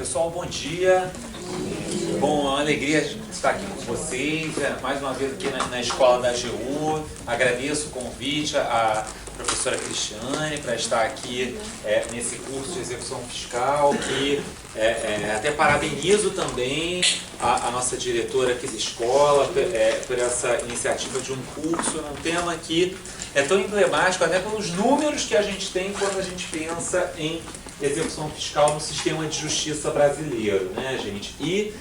Pessoal, bom dia. Bom, é uma alegria estar aqui com vocês, mais uma vez aqui na escola da AGU. Agradeço o convite à professora Cristiane para estar aqui nesse curso de execução fiscal, que até parabenizo também a nossa diretora aqui da escola por essa iniciativa de um curso num tema que é tão emblemático, até pelos números que a gente tem quando a gente pensa em execução fiscal no sistema de justiça brasileiro, né, gente? E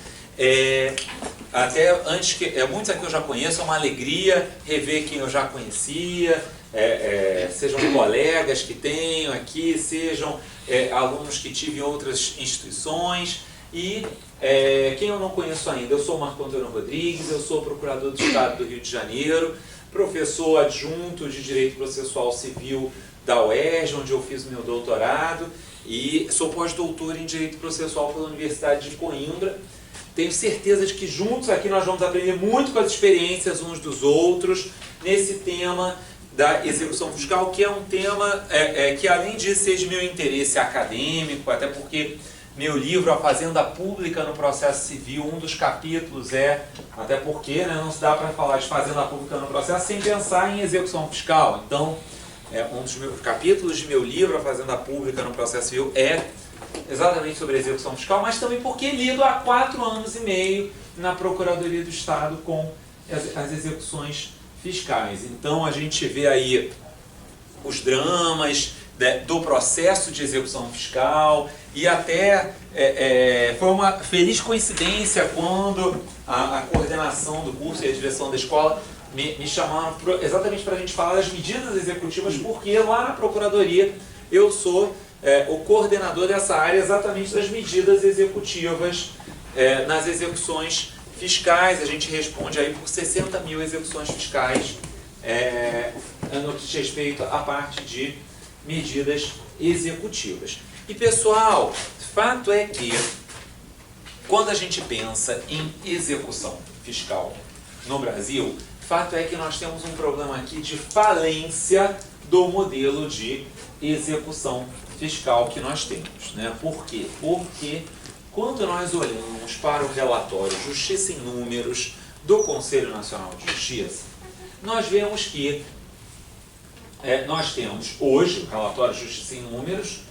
até antes que muitos aqui eu já conheço, é uma alegria rever quem eu já conhecia, sejam colegas que tenho aqui, sejam alunos que tive em outras instituições. E quem eu não conheço ainda, eu sou Marco Antônio Rodrigues, eu sou procurador do Estado do Rio de Janeiro, professor adjunto de Direito Processual Civil da UERJ, onde eu fiz o meu doutorado, e sou pós-doutor em Direito Processual pela Universidade de Coimbra. Tenho certeza de que juntos aqui nós vamos aprender muito com as experiências uns dos outros nesse tema da execução fiscal, que é um tema que, além de ser de meu interesse acadêmico, até porque meu livro, A Fazenda Pública no Processo Civil, um dos capítulos até porque não se dá para falar de Fazenda Pública no Processo sem pensar em execução fiscal. Então, um dos meus capítulos de meu livro, A Fazenda Pública no Processo Civil, é exatamente sobre execução fiscal, mas também porque lido há 4 anos e meio na Procuradoria do Estado com as execuções fiscais. Então a gente vê aí os dramas do processo de execução fiscal e até foi uma feliz coincidência quando a coordenação do curso e a direção da escola me chamaram exatamente para a gente falar das medidas executivas, porque lá na Procuradoria eu sou o coordenador dessa área exatamente das medidas executivas nas execuções fiscais. A gente responde aí por 60 mil execuções fiscais no que diz respeito à parte de medidas executivas. E pessoal, fato é que quando a gente pensa em execução fiscal no Brasil, fato é que nós temos um problema aqui de falência do modelo de execução fiscal que nós temos, né? Por quê? Porque quando nós olhamos para o relatório Justiça em Números do Conselho Nacional de Justiça, nós vemos que nós temos hoje o relatório Justiça em Números,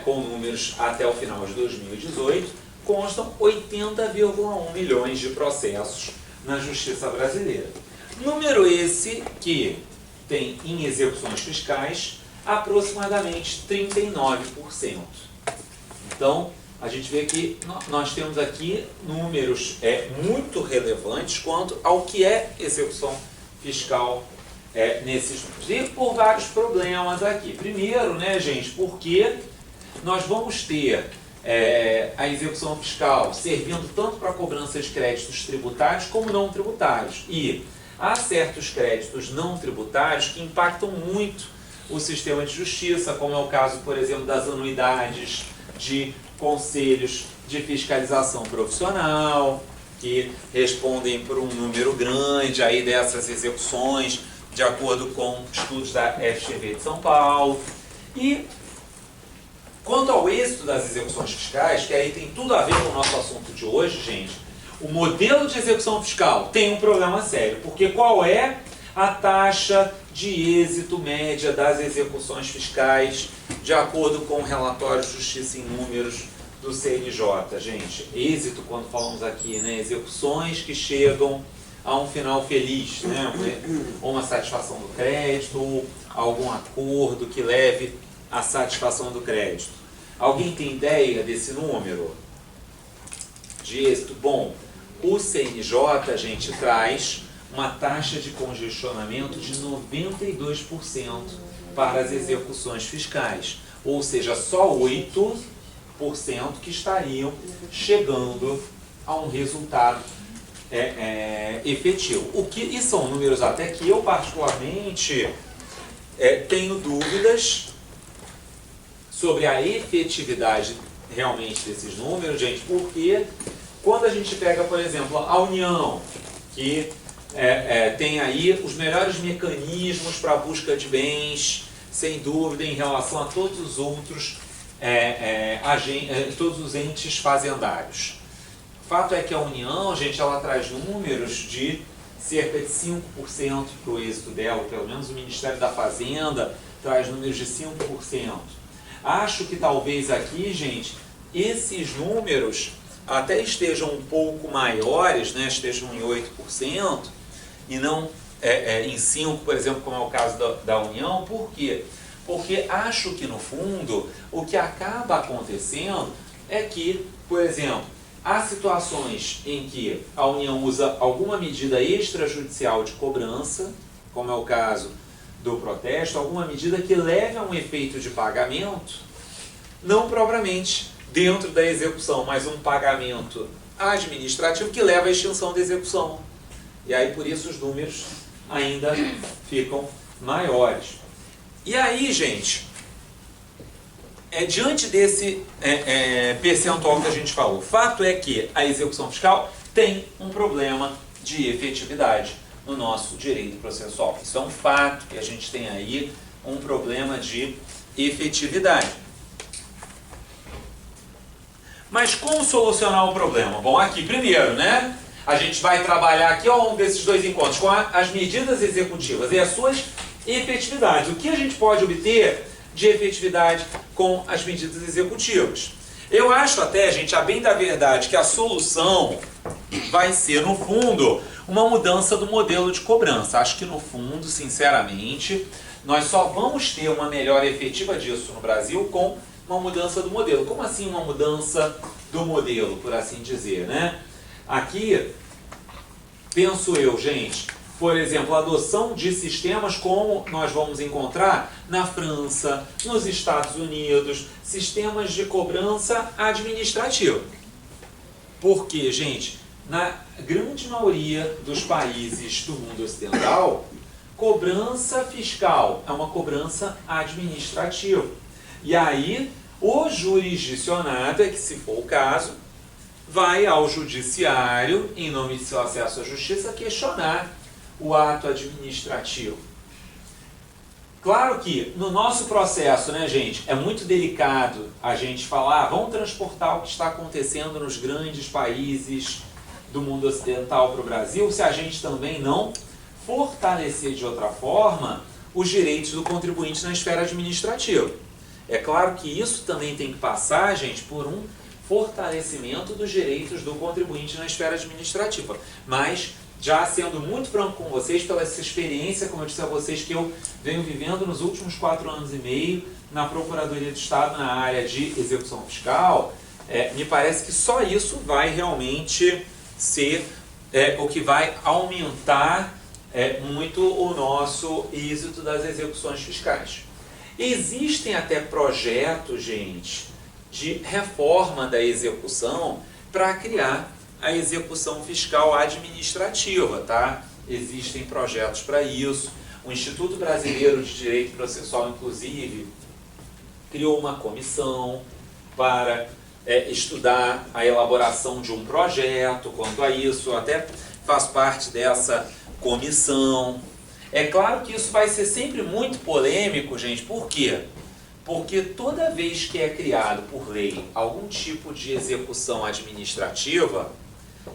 com números até o final de 2018, constam 80,1 milhões de processos na Justiça brasileira. Número esse que tem em execuções fiscais aproximadamente 39%. Então, a gente vê que nós temos aqui números muito relevantes quanto ao que é execução fiscal nesses números. E por vários problemas aqui. Primeiro, né, gente, porque nós vamos ter a execução fiscal servindo tanto para a cobrança de créditos tributários como não tributários. E há certos créditos não tributários que impactam muito o sistema de justiça, como é o caso, por exemplo, das anuidades de conselhos de fiscalização profissional, que respondem por um número grande aí dessas execuções, de acordo com estudos da FGV de São Paulo. E quanto ao êxito das execuções fiscais, que aí tem tudo a ver com o nosso assunto de hoje, gente, o modelo de execução fiscal tem um problema sério, porque qual é a taxa de êxito média das execuções fiscais, de acordo com o relatório Justiça em Números do CNJ, gente? Êxito, quando falamos aqui, né, execuções que chegam a um final feliz, né, ou uma satisfação do crédito, ou algum acordo que leve à satisfação do crédito. Alguém tem ideia desse número de êxito? Bom, o CNJ, gente, traz uma taxa de congestionamento de 92% para as execuções fiscais, ou seja, só 8% que estariam chegando a um resultado efetivo. E são números até que eu particularmente tenho dúvidas sobre a efetividade realmente desses números, gente, porque quando a gente pega, por exemplo, a União, que tem aí os melhores mecanismos para a busca de bens, sem dúvida, em relação a todos os outros todos os entes fazendários. O fato é que a União, gente, ela traz números de cerca de 5% para o êxito dela, pelo menos o Ministério da Fazenda traz números de 5%. Acho que talvez aqui, gente, esses números até estejam um pouco maiores, né, estejam em 8%, e não em 5%, por exemplo, como é o caso da União. Por quê? Porque acho que, no fundo, o que acaba acontecendo é que, por exemplo, há situações em que a União usa alguma medida extrajudicial de cobrança, como é o caso do protesto, alguma medida que leve a um efeito de pagamento, não propriamente dentro da execução, mas um pagamento administrativo que leva à extinção da execução. E aí, por isso, os números ainda ficam maiores. E aí, gente, diante desse percentual que a gente falou, fato é que a execução fiscal tem um problema de efetividade no nosso direito processual. Isso é um fato, que a gente tem aí um problema de efetividade. Mas como solucionar o problema? Bom, aqui primeiro, né? A gente vai trabalhar aqui ao longo desses dois encontros com as medidas executivas e as suas efetividades. O que a gente pode obter de efetividade com as medidas executivas? Eu acho até, gente, a bem da verdade, que a solução vai ser, no fundo, uma mudança do modelo de cobrança. Acho que, no fundo, sinceramente, nós só vamos ter uma melhora efetiva disso no Brasil com uma mudança do modelo. Como assim uma mudança do modelo, por assim dizer, né? Aqui, penso eu, gente, por exemplo, a adoção de sistemas como nós vamos encontrar na França, nos Estados Unidos, sistemas de cobrança administrativa. Porque, gente, na grande maioria dos países do mundo ocidental, cobrança fiscal é uma cobrança administrativa. E aí, o jurisdicionado é que, se for o caso, vai ao judiciário, em nome de seu acesso à justiça, questionar o ato administrativo. Claro que no nosso processo, né, gente, é muito delicado a gente falar, vamos transportar o que está acontecendo nos grandes países do mundo ocidental para o Brasil, se a gente também não fortalecer de outra forma os direitos do contribuinte na esfera administrativa. É claro que isso também tem que passar, gente, por um fortalecimento dos direitos do contribuinte na esfera administrativa. Mas, já sendo muito franco com vocês, pela essa experiência, como eu disse a vocês, que eu venho vivendo nos últimos 4 anos e meio na Procuradoria do Estado na área de execução fiscal, me parece que só isso vai realmente ser o que vai aumentar muito o nosso êxito das execuções fiscais. Existem até projetos, gente, de reforma da execução para criar a execução fiscal administrativa, tá? Existem projetos para isso. O Instituto Brasileiro de Direito Processual, inclusive, criou uma comissão para estudar a elaboração de um projeto quanto a isso. Eu até faço parte dessa comissão. É claro que isso vai ser sempre muito polêmico, gente. Por quê? Porque toda vez que é criado por lei algum tipo de execução administrativa,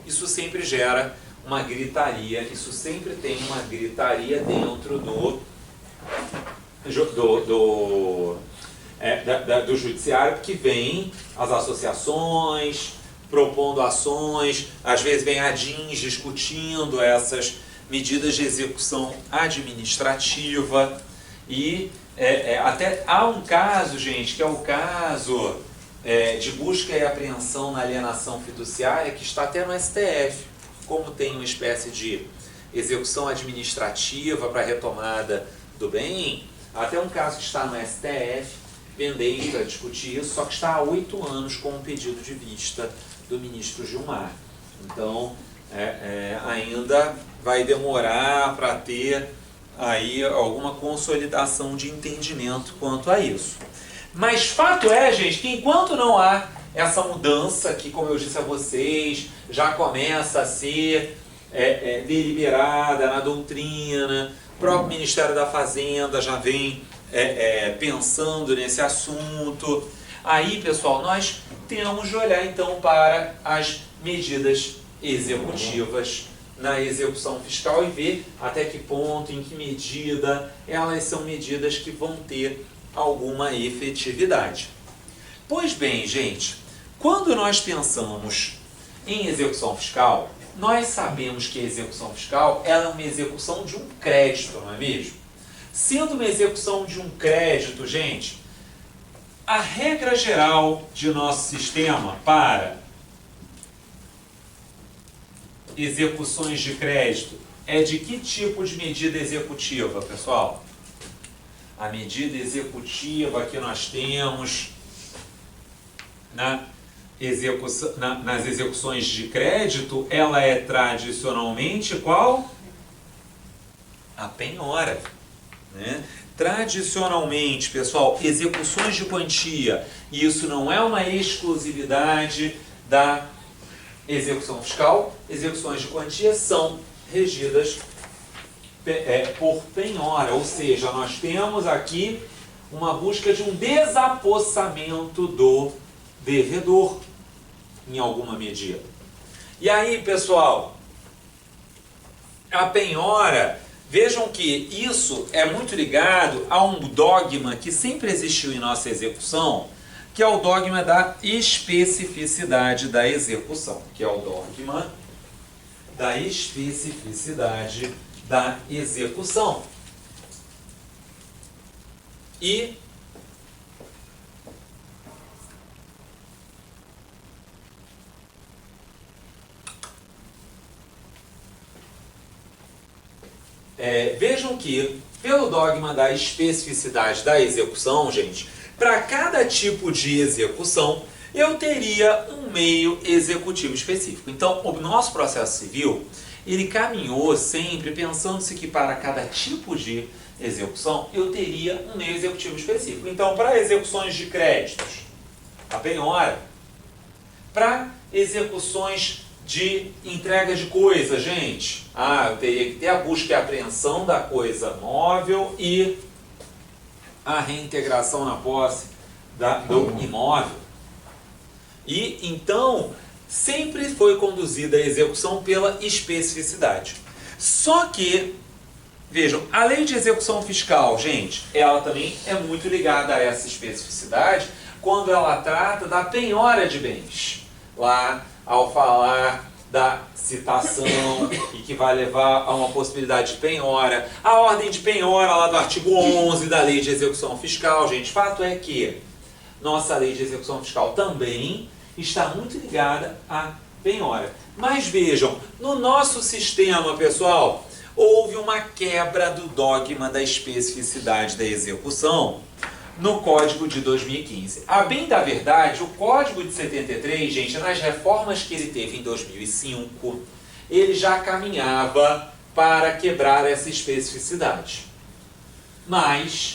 isso sempre gera uma gritaria, isso sempre tem uma gritaria dentro do judiciário, porque vem as associações propondo ações, às vezes vem a DINS discutindo essas medidas de execução administrativa e até há um caso, gente, que é o caso de busca e apreensão na alienação fiduciária, que está até no STF, como tem uma espécie de execução administrativa para retomada do bem, até um caso que está no STF, pendente para discutir isso, só que está há 8 anos com um pedido de vista do ministro Gilmar. Então, ainda vai demorar para ter aí alguma consolidação de entendimento quanto a isso. Mas fato é, gente, que enquanto não há essa mudança que, como eu disse a vocês, já começa a ser deliberada na doutrina, o próprio Ministério da Fazenda já vem pensando nesse assunto, Aí, pessoal, nós temos de olhar então para as medidas executivas na execução fiscal e ver até que ponto, em que medida elas são medidas que vão ter alguma efetividade. Pois bem, gente, quando nós pensamos em execução fiscal, nós sabemos que a execução fiscal ela é uma execução de um crédito, não é mesmo? Sendo uma execução de um crédito, gente, a regra geral de nosso sistema para execuções de crédito é de que tipo de medida executiva, pessoal? A medida executiva que nós temos nas execuções de crédito, ela é tradicionalmente qual? A penhora, né? Tradicionalmente, pessoal, execuções de quantia, e isso não é uma exclusividade da execução fiscal, execuções de quantia são regidas por penhora, ou seja, nós temos aqui uma busca de um desapossamento do devedor, em alguma medida. E aí, pessoal, a penhora, vejam que isso é muito ligado a um dogma que sempre existiu em nossa execução, que é o dogma da especificidade da execução, que é o dogma da especificidade da execução. E vejam que, pelo dogma da especificidade da execução, gente, para cada tipo de execução, eu teria um meio executivo específico. Então, o nosso processo civil, ele caminhou sempre pensando-se que para cada tipo de execução, eu teria um meio executivo específico. Então, para execuções de créditos, a penhora. Para execuções de entrega de coisa, gente, eu teria que ter a busca e apreensão da coisa móvel e a reintegração na posse do imóvel. E então, sempre foi conduzida a execução pela especificidade. Só que, vejam, a lei de execução fiscal, gente, ela também é muito ligada a essa especificidade quando ela trata da penhora de bens. Lá, ao falar da citação e que vai levar a uma possibilidade de penhora, a ordem de penhora lá do artigo 11 da lei de execução fiscal, gente, fato é que nossa lei de execução fiscal também está muito ligada à penhora. Mas vejam, no nosso sistema, pessoal, houve uma quebra do dogma da especificidade da execução no Código de 2015. A bem da verdade, o Código de 73, gente, nas reformas que ele teve em 2005, ele já caminhava para quebrar essa especificidade. Mas,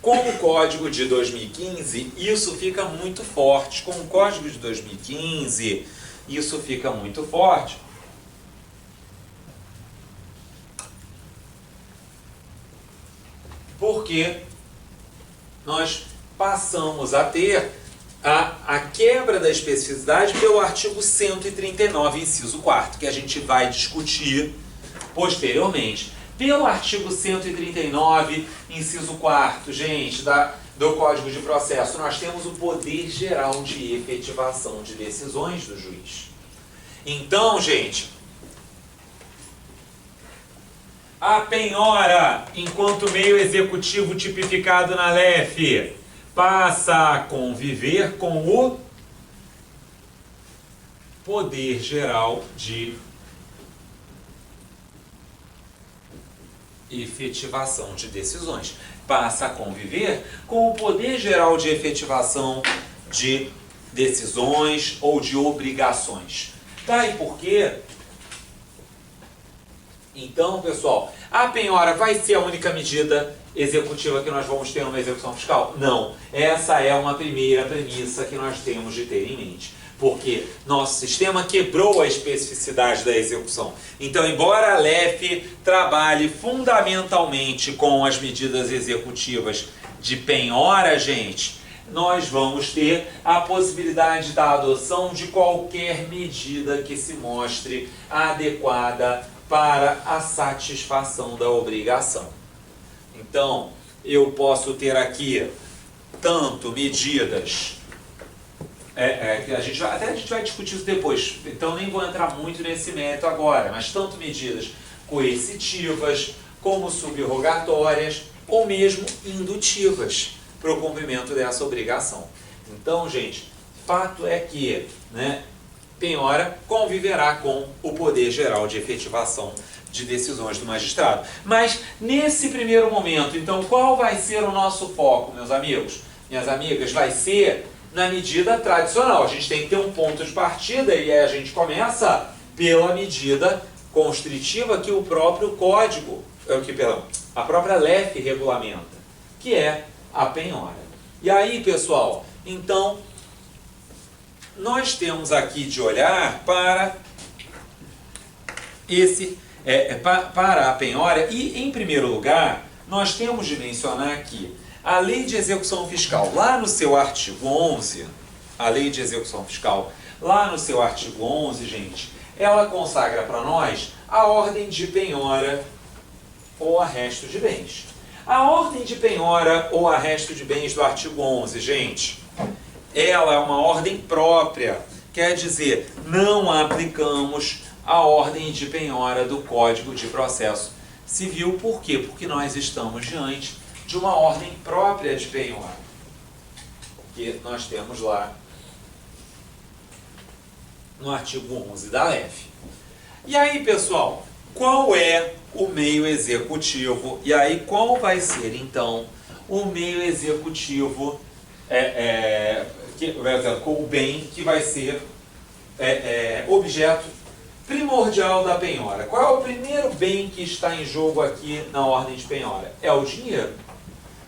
com o Código de 2015, isso fica muito forte. Com o Código de 2015, isso fica muito forte. Porque nós passamos a ter a quebra da especificidade pelo artigo 139, inciso 4º, que a gente vai discutir posteriormente. Pelo artigo 139, inciso 4º, gente, do Código de Processo, nós temos o poder geral de efetivação de decisões do juiz. Então, gente, a penhora, enquanto meio executivo tipificado na LEF, passa a conviver com o poder geral de efetivação de decisões. Passa a conviver com o poder geral de efetivação de decisões ou de obrigações. Daí por quê? Então, pessoal, a penhora vai ser a única medida executiva que nós vamos ter numa execução fiscal? Não. Essa é uma primeira premissa que nós temos de ter em mente. Porque nosso sistema quebrou a especificidade da execução. Então, embora a LEF trabalhe fundamentalmente com as medidas executivas de penhora, gente, nós vamos ter a possibilidade da adoção de qualquer medida que se mostre adequada para a satisfação da obrigação. Então, eu posso ter aqui tanto medidas, que a gente vai discutir isso depois, então nem vou entrar muito nesse mérito agora, mas tanto medidas coercitivas, como subrogatórias, ou mesmo indutivas para o cumprimento dessa obrigação. Então, gente, fato é que, né, penhora conviverá com o poder geral de efetivação de decisões do magistrado. Mas, nesse primeiro momento, então, qual vai ser o nosso foco, meus amigos? Minhas amigas, vai ser na medida tradicional. A gente tem que ter um ponto de partida e aí a gente começa pela medida constritiva que o próprio código, a própria LEF regulamenta, que é a penhora. E aí, pessoal, então, nós temos aqui de olhar para para a penhora e, em primeiro lugar, nós temos de mencionar que a Lei de Execução Fiscal, lá no seu artigo 11, a Lei de Execução Fiscal, lá no seu artigo 11, gente, ela consagra para nós a ordem de penhora ou arresto de bens. A ordem de penhora ou arresto de bens do artigo 11, gente, ela é uma ordem própria, quer dizer, não aplicamos a ordem de penhora do Código de Processo Civil. Por quê? Porque nós estamos diante de uma ordem própria de penhora, que nós temos lá no artigo 11 da LEF. E aí, pessoal, qual é o meio executivo? E aí, qual vai ser, então, o meio executivo, o bem que vai ser objeto primordial da penhora? Qual é o primeiro bem que está em jogo aqui na ordem de penhora? É o dinheiro.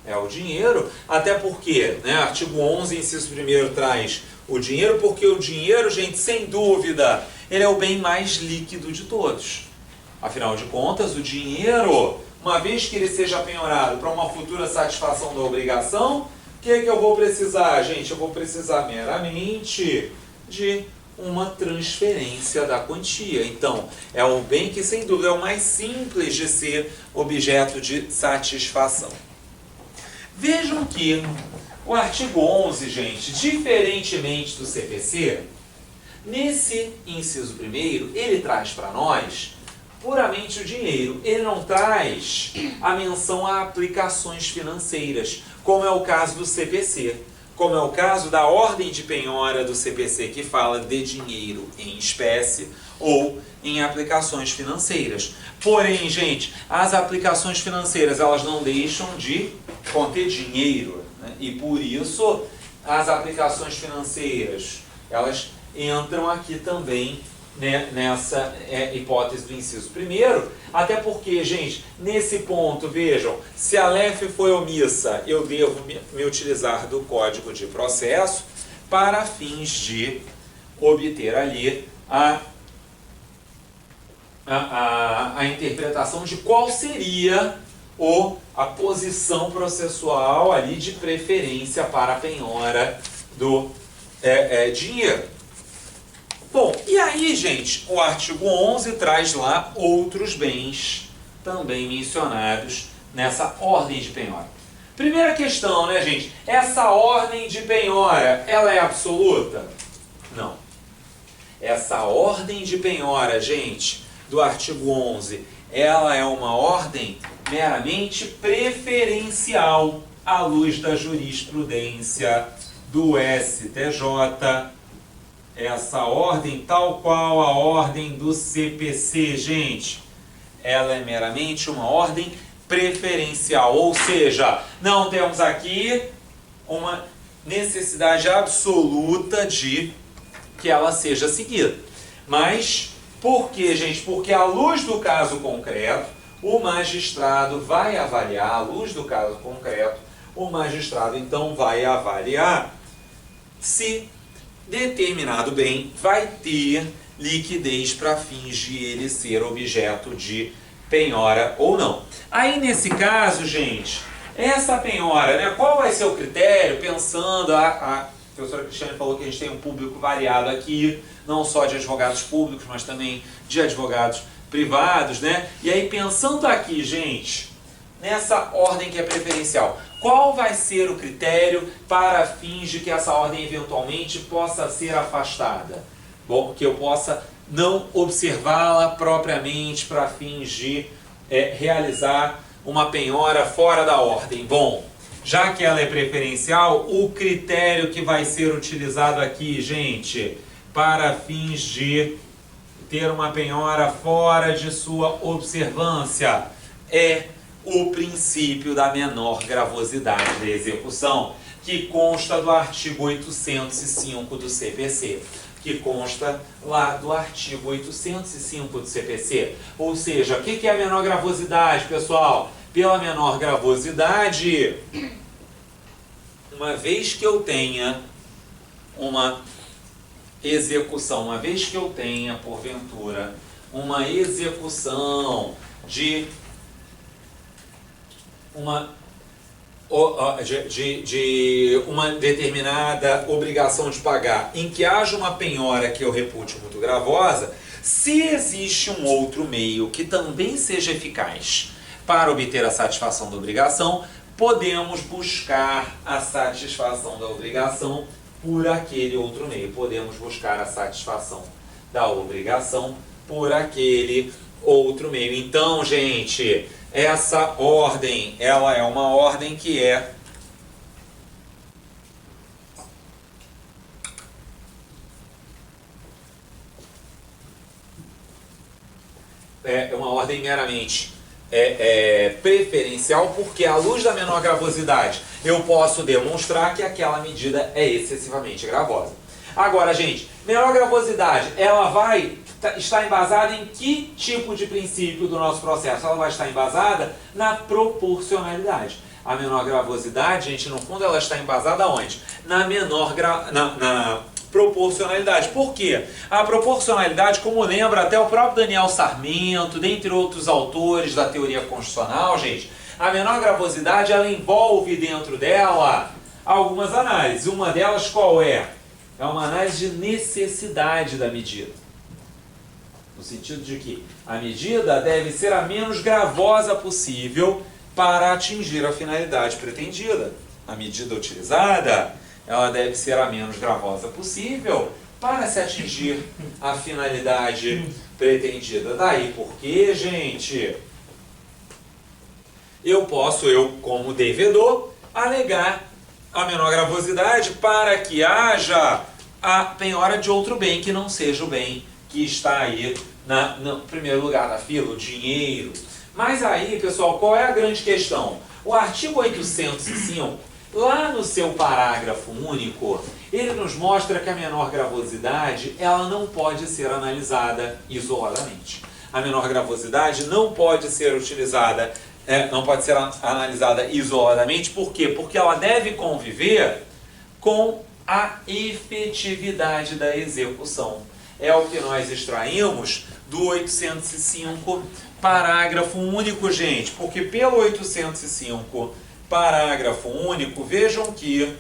É o dinheiro, até porque, né, artigo 11, inciso 1º, traz o dinheiro, porque o dinheiro, gente, sem dúvida, ele é o bem mais líquido de todos. Afinal de contas, o dinheiro, uma vez que ele seja penhorado para uma futura satisfação da obrigação, o que é que eu vou precisar, gente? Eu vou precisar meramente de uma transferência da quantia. Então, é o bem que, sem dúvida, é o mais simples de ser objeto de satisfação. Vejam que o artigo 11, gente, diferentemente do CPC, nesse inciso 1º, ele traz para nós puramente o dinheiro. Ele não traz a menção a aplicações financeiras, como é o caso do CPC, como é o caso da ordem de penhora do CPC, que fala de dinheiro em espécie ou em aplicações financeiras. Porém, gente, as aplicações financeiras, elas não deixam de conter dinheiro, né? E por isso as aplicações financeiras, elas entram aqui também, né, nessa hipótese do inciso 1º, até porque, gente, nesse ponto, vejam, se a LEF foi omissa, eu devo me utilizar do Código de Processo para fins de obter ali a interpretação de qual seria a posição processual ali de preferência para a penhora do dinheiro. Bom, e aí, gente, o artigo 11 traz lá outros bens também mencionados nessa ordem de penhora. Primeira questão, né, gente? Essa ordem de penhora, ela é absoluta? Não. Essa ordem de penhora, gente, do artigo 11, ela é uma ordem meramente preferencial à luz da jurisprudência do STJ. Essa ordem, tal qual a ordem do CPC, gente, ela é meramente uma ordem preferencial, ou seja, não temos aqui uma necessidade absoluta de que ela seja seguida. Mas, por quê, gente? Porque à luz do caso concreto, o magistrado vai avaliar, à luz do caso concreto, o magistrado então vai avaliar se determinado bem vai ter liquidez para fins de ele ser objeto de penhora ou não. Aí, nesse caso, gente, essa penhora, né? Qual vai ser o critério? Pensando, a professora Cristiane falou que a gente tem um público variado aqui, não só de advogados públicos, mas também de advogados privados, né? E aí, pensando aqui, gente, nessa ordem que é preferencial, qual vai ser o critério para fins de que essa ordem eventualmente possa ser afastada? Bom, que eu possa não observá-la propriamente para fins de realizar uma penhora fora da ordem. Bom, já que ela é preferencial, o critério que vai ser utilizado aqui, gente, para fins de ter uma penhora fora de sua observância, é o princípio da menor gravosidade da execução, que consta do artigo 805 do CPC. Que consta lá do artigo 805 do CPC. Ou seja, o que é a menor gravosidade, pessoal? Pela menor gravosidade, uma vez que eu tenha uma execução, uma vez que eu tenha, porventura, uma execução de uma determinada obrigação de pagar, em que haja uma penhora que eu repute muito gravosa, se existe um outro meio que também seja eficaz para obter a satisfação da obrigação, podemos buscar a satisfação da obrigação por aquele outro meio. Podemos buscar a satisfação da obrigação por aquele outro meio. Então, gente, essa ordem, ela é uma ordem que é uma ordem meramente preferencial, porque à luz da menor gravosidade eu posso demonstrar que aquela medida é excessivamente gravosa. Agora, gente, menor gravosidade, ela vai estar embasada em que tipo de princípio do nosso processo? Ela vai estar embasada na proporcionalidade. A menor gravosidade, gente, no fundo ela está embasada onde? Na proporcionalidade. Por quê? A proporcionalidade, como lembra até o próprio Daniel Sarmento, dentre outros autores da teoria constitucional, gente, a menor gravosidade, ela envolve dentro dela algumas análises. Uma delas qual é? É uma análise de necessidade da medida. No sentido de que a medida deve ser a menos gravosa possível para atingir a finalidade pretendida. A medida utilizada, ela deve ser a menos gravosa possível para se atingir a finalidade pretendida. Daí porque, gente, eu posso, como devedor, alegar a menor gravosidade para que haja a penhora de outro bem que não seja o bem que está aí no primeiro lugar da fila, o dinheiro. Mas aí, pessoal, qual é a grande questão? O artigo 805, lá no seu parágrafo único, ele nos mostra que a menor gravosidade, ela não pode ser analisada isoladamente. A menor gravosidade não pode ser utilizada, não pode ser analisada isoladamente. Por quê? Porque ela deve conviver com a efetividade da execução. É o que nós extraímos do 805, parágrafo único, gente. Porque pelo 805, parágrafo único, vejam que,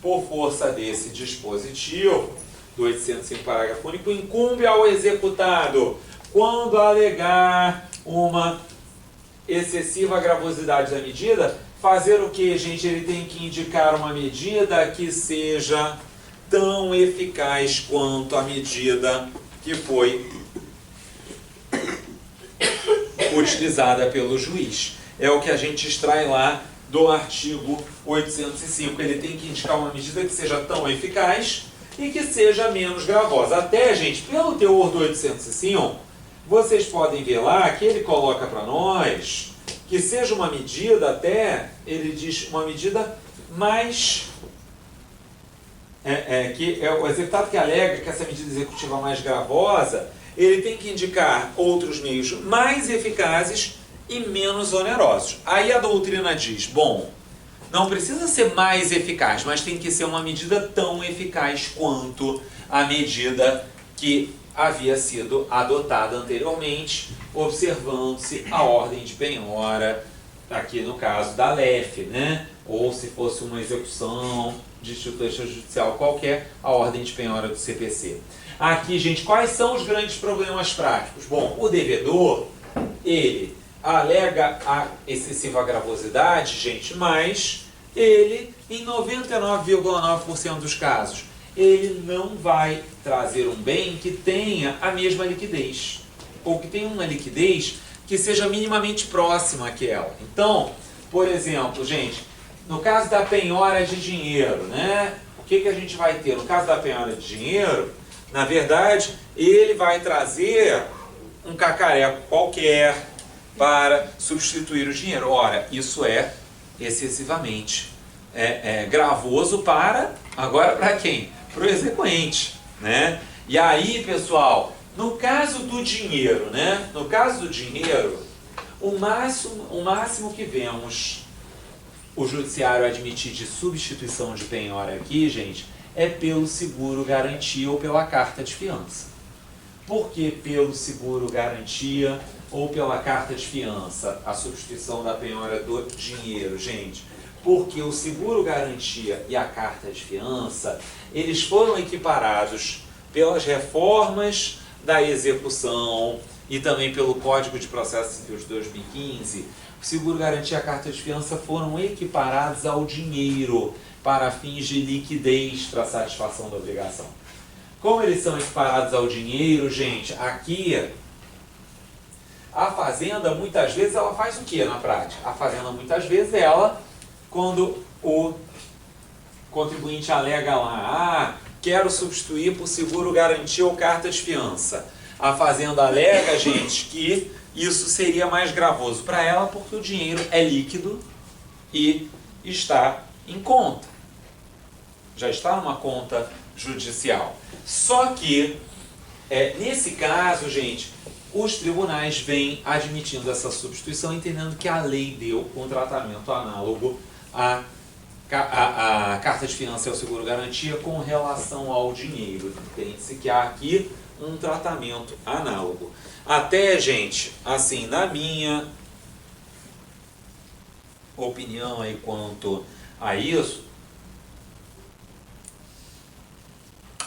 por força desse dispositivo, do 805, parágrafo único, incumbe ao executado, quando alegar uma excessiva gravosidade da medida, fazer o que, gente? Ele tem que indicar uma medida que seja tão eficaz quanto a medida que foi utilizada pelo juiz. É o que a gente extrai lá do artigo 805. Ele tem que indicar uma medida que seja tão eficaz e que seja menos gravosa. Até, gente, pelo teor do 805, vocês podem ver lá que ele coloca para nós que seja uma medida até, ele diz, uma medida mais... que é o executado que alega que essa medida executiva mais gravosa, ele tem que indicar outros meios mais eficazes e menos onerosos. Aí a doutrina diz, bom, não precisa ser mais eficaz, mas tem que ser uma medida tão eficaz quanto a medida que havia sido adotada anteriormente, observando-se a ordem de penhora aqui no caso da LEF, né? Ou se fosse uma execução de título extrajudicial qualquer, a ordem de penhora do CPC. Aqui, gente, quais são os grandes problemas práticos? Bom, o devedor, ele alega a excessiva gravosidade, gente, mas ele, em 99,9% dos casos, ele não vai trazer um bem que tenha a mesma liquidez, ou que tenha uma liquidez que seja minimamente próxima àquela. Então, por exemplo, gente, no caso da penhora de dinheiro, né? O que a gente vai ter? No caso da penhora de dinheiro, na verdade, ele vai trazer um cacareco qualquer para substituir o dinheiro. Ora, isso é excessivamente gravoso agora para quem? Para o exequente, né? E aí, pessoal, no caso do dinheiro, né? No caso do dinheiro, o máximo que vemos o judiciário admitir de substituição de penhora aqui, gente, é pelo seguro garantia ou pela carta de fiança. Por que pelo seguro garantia ou pela carta de fiança a substituição da penhora do dinheiro, gente? Porque o seguro garantia e a carta de fiança, eles foram equiparados pelas reformas da execução e também pelo Código de Processo Civil de 2015. O seguro garantia e a carta de fiança foram equiparados ao dinheiro para fins de liquidez para satisfação da obrigação. Como eles são equiparados ao dinheiro, gente, aqui a fazenda muitas vezes ela faz o que na prática? A fazenda muitas vezes quando o contribuinte alega lá, quero substituir por seguro garantia ou carta de fiança. A fazenda alega, gente, que isso seria mais gravoso para ela porque o dinheiro é líquido e está em conta. Já está numa conta judicial. Só que, nesse caso, gente, os tribunais vêm admitindo essa substituição, entendendo que a lei deu um tratamento análogo à carta de fiança e ao seguro garantia com relação ao dinheiro. Entende-se que há aqui um tratamento análogo. Até, gente, assim, na minha opinião aí quanto a isso,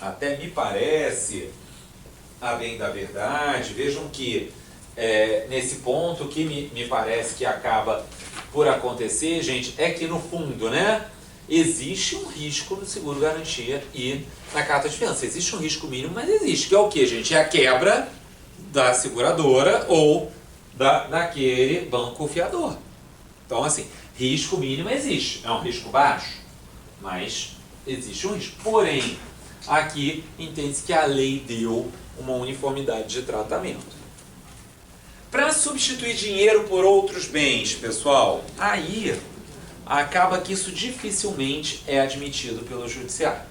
até me parece, a bem da verdade, vejam que nesse ponto, o que me parece que acaba por acontecer, gente, é que no fundo, né, existe um risco no seguro garantia e na carta de fiança. Existe um risco mínimo, mas existe, que é o que, gente? É a quebra da seguradora ou daquele banco fiador. Então, assim, risco mínimo existe. É um risco baixo, mas existe um risco. Porém, aqui entende-se que a lei deu uma uniformidade de tratamento. Para substituir dinheiro por outros bens, pessoal, aí acaba que isso dificilmente é admitido pelo judiciário.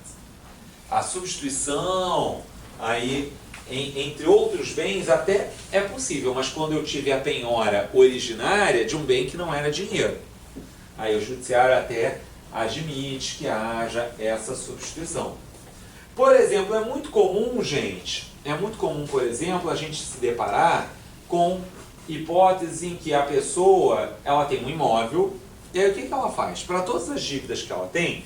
A substituição, aí, entre outros bens, até é possível, mas quando eu tive a penhora originária de um bem que não era dinheiro, aí o judiciário até admite que haja essa substituição. Por exemplo, é muito comum, gente, por exemplo, a gente se deparar com hipóteses em que a pessoa, ela tem um imóvel, e aí o que ela faz? Para todas as dívidas que ela tem,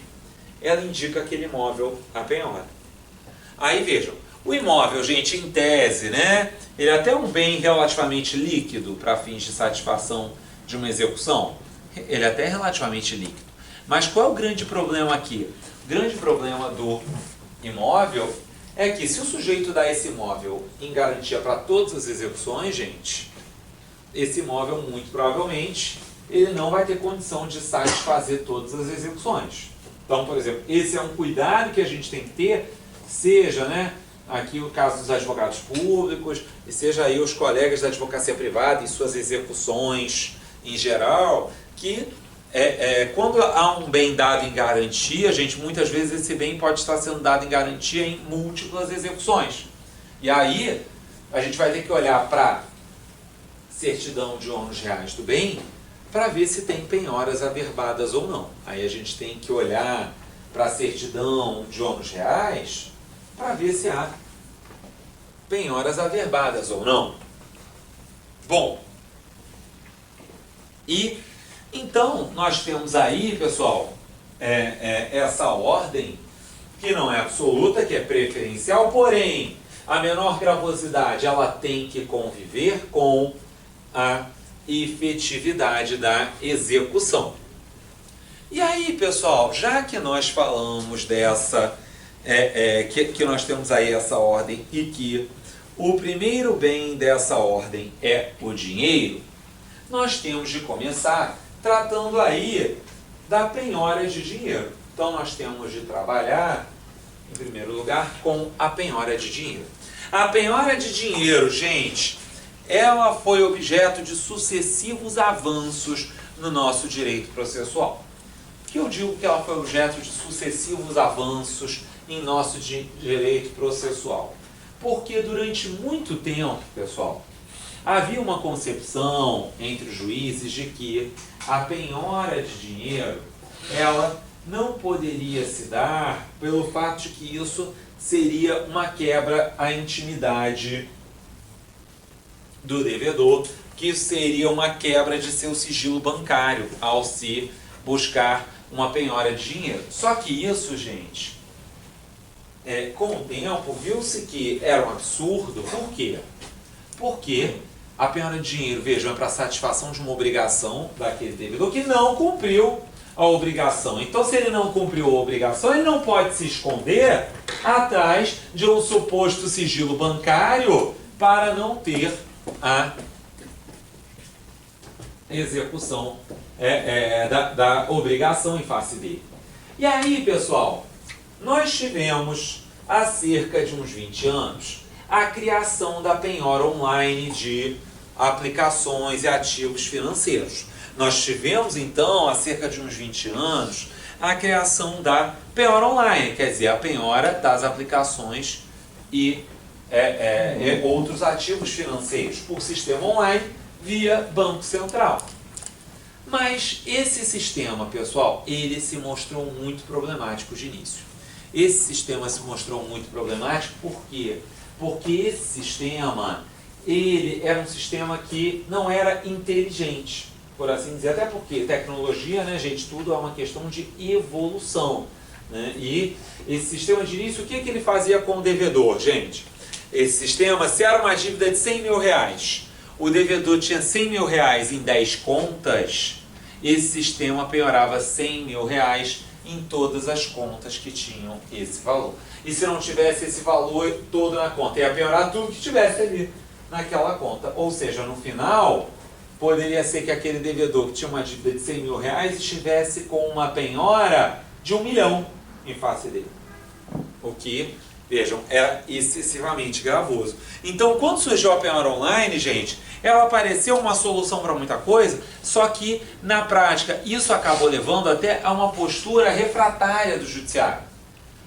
ela indica aquele imóvel a penhora. Aí vejam, o imóvel, gente, em tese, né, ele é até um bem relativamente líquido para fins de satisfação de uma execução. Ele é até relativamente líquido. Mas qual é o grande problema aqui? O grande problema do imóvel é que se o sujeito dá esse imóvel em garantia para todas as execuções, gente, esse imóvel muito provavelmente ele não vai ter condição de satisfazer todas as execuções. Então, por exemplo, esse é um cuidado que a gente tem que ter, seja, né, aqui o caso dos advogados públicos, e seja aí os colegas da advocacia privada e suas execuções em geral, que quando há um bem dado em garantia, gente, muitas vezes esse bem pode estar sendo dado em garantia em múltiplas execuções. E aí, a gente vai ter que olhar para certidão de ônus reais do bem para ver se tem penhoras averbadas ou não. Aí a gente tem que olhar para a certidão de ônus reais para ver se há penhoras averbadas ou não. Bom, e Então, nós temos aí, pessoal, essa ordem, que não é absoluta, que é preferencial, porém, a menor gravosidade ela tem que conviver com a efetividade da execução. E aí, pessoal, já que nós falamos dessa, que nós temos aí essa ordem e que o primeiro bem dessa ordem é o dinheiro, nós temos de começar tratando aí da penhora de dinheiro. Então, nós temos de trabalhar, em primeiro lugar, com a penhora de dinheiro. A penhora de dinheiro, gente, ela foi objeto de sucessivos avanços no nosso direito processual. Por que eu digo que ela foi objeto de sucessivos avanços em nosso direito processual? Porque durante muito tempo, pessoal, havia uma concepção entre os juízes de que a penhora de dinheiro, ela não poderia se dar pelo fato de que isso seria uma quebra à intimidade do devedor, que isso seria uma quebra de seu sigilo bancário ao se buscar uma penhora de dinheiro. Só que isso, gente, com o tempo, viu-se que era um absurdo. Por quê? Porque a penhora de dinheiro, vejam, é para satisfação de uma obrigação daquele devedor que não cumpriu a obrigação. Então, se ele não cumpriu a obrigação, ele não pode se esconder atrás de um suposto sigilo bancário para não ter a execução da obrigação em face dele. E aí, pessoal, nós tivemos há cerca de uns 20 anos a criação da penhora online de aplicações e ativos financeiros. Nós tivemos, então, há cerca de uns 20 anos, a criação da penhora online, quer dizer, a penhora das aplicações e outros ativos financeiros por sistema online via Banco Central. Mas esse sistema, pessoal, ele se mostrou muito problemático de início. Esse sistema se mostrou muito problemático por quê? Porque esse sistema, ele era um sistema que não era inteligente, por assim dizer, até porque tecnologia, né, gente, tudo é uma questão de evolução, né? E esse sistema de início, o que ele fazia com o devedor, gente? Esse sistema, se era uma dívida de 100 mil reais, o devedor tinha 100 mil reais em 10 contas, esse sistema penhorava 100 mil reais em todas as contas que tinham esse valor. E se não tivesse esse valor todo na conta, ia penhorar tudo que tivesse ali naquela conta. Ou seja, no final, poderia ser que aquele devedor que tinha uma dívida de 100 mil reais estivesse com uma penhora de 1 milhão em face dele. O que, vejam, era excessivamente gravoso. Então, quando surgiu a penhora online, gente, ela pareceu uma solução para muita coisa, só que, na prática, isso acabou levando até a uma postura refratária do judiciário.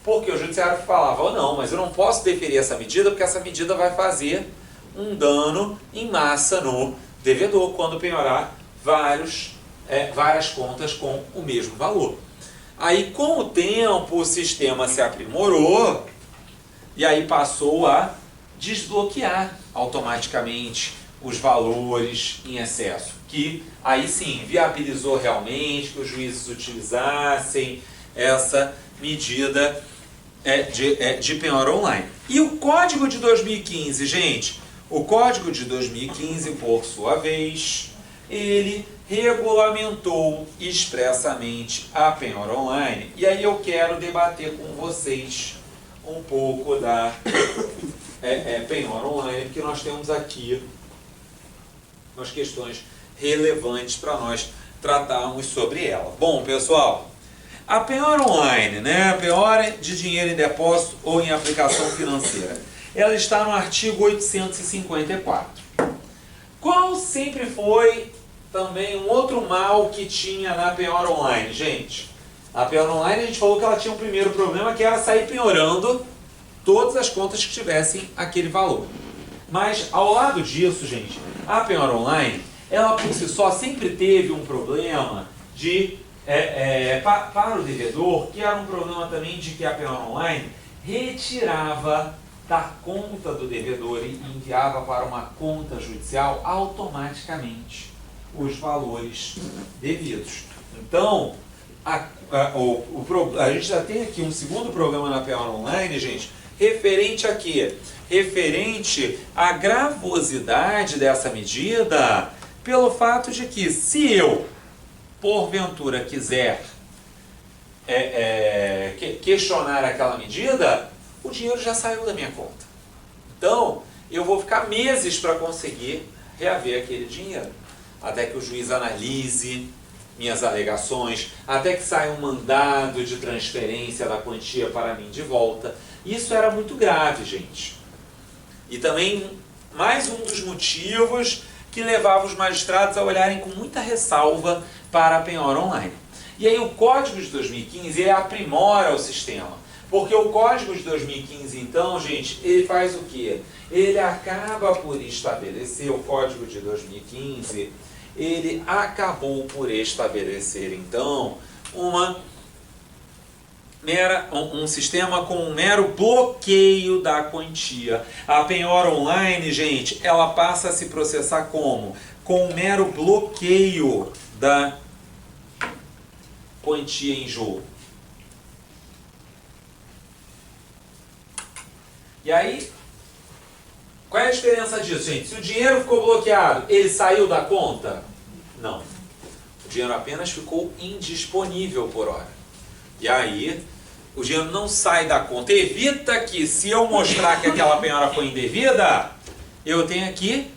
Porque o judiciário falava, não, mas eu não posso deferir essa medida, porque essa medida vai fazer um dano em massa no devedor, quando penhorar várias contas com o mesmo valor. Aí, com o tempo, o sistema se aprimorou e aí passou a desbloquear automaticamente os valores em excesso, que aí sim viabilizou realmente que os juízes utilizassem essa medida de penhora online. E o Código de 2015, gente, o Código de 2015, por sua vez, ele regulamentou expressamente a penhora online. E aí eu quero debater com vocês um pouco da penhora online, porque nós temos aqui umas questões relevantes para nós tratarmos sobre ela. Bom, pessoal, a penhora online, né, a penhora de dinheiro em depósito ou em aplicação financeira, ela está no artigo 854. Qual sempre foi também um outro mal que tinha na penhora online, gente? A penhora online, a gente falou que ela tinha um primeiro problema, que era sair penhorando todas as contas que tivessem aquele valor. Mas, ao lado disso, gente, a penhora online, ela por si só sempre teve um problema de, para o devedor, que era um problema também de que a penhora online retirava da conta do devedor e enviava para uma conta judicial automaticamente. os valores devidos. Então, a gente já tem aqui um segundo programa na Penhora Online, gente, referente a quê? Referente à gravosidade dessa medida, pelo fato de que, se eu, porventura, quiser questionar aquela medida, o dinheiro já saiu da minha conta. Então, eu vou ficar meses para conseguir reaver aquele dinheiro, até que o juiz analise minhas alegações, até que saia um mandado de transferência da quantia para mim de volta. Isso era muito grave, gente. E também mais um dos motivos que levava os magistrados a olharem com muita ressalva para a penhora online. E aí o Código de 2015 ele aprimora o sistema. Porque o Código de 2015, então, gente, ele faz o quê? Ele acaba por estabelecer, o Código de 2015, ele acabou por estabelecer, então, um sistema com um mero bloqueio da quantia. A penhora online, gente, ela passa a se processar como? Com um mero bloqueio da quantia em jogo. E aí, qual é a diferença disso, gente? Se o dinheiro ficou bloqueado, ele saiu da conta? Não. O dinheiro apenas ficou indisponível por hora. E aí, o dinheiro não sai da conta. Evita que, se eu mostrar que aquela penhora foi indevida, eu tenha que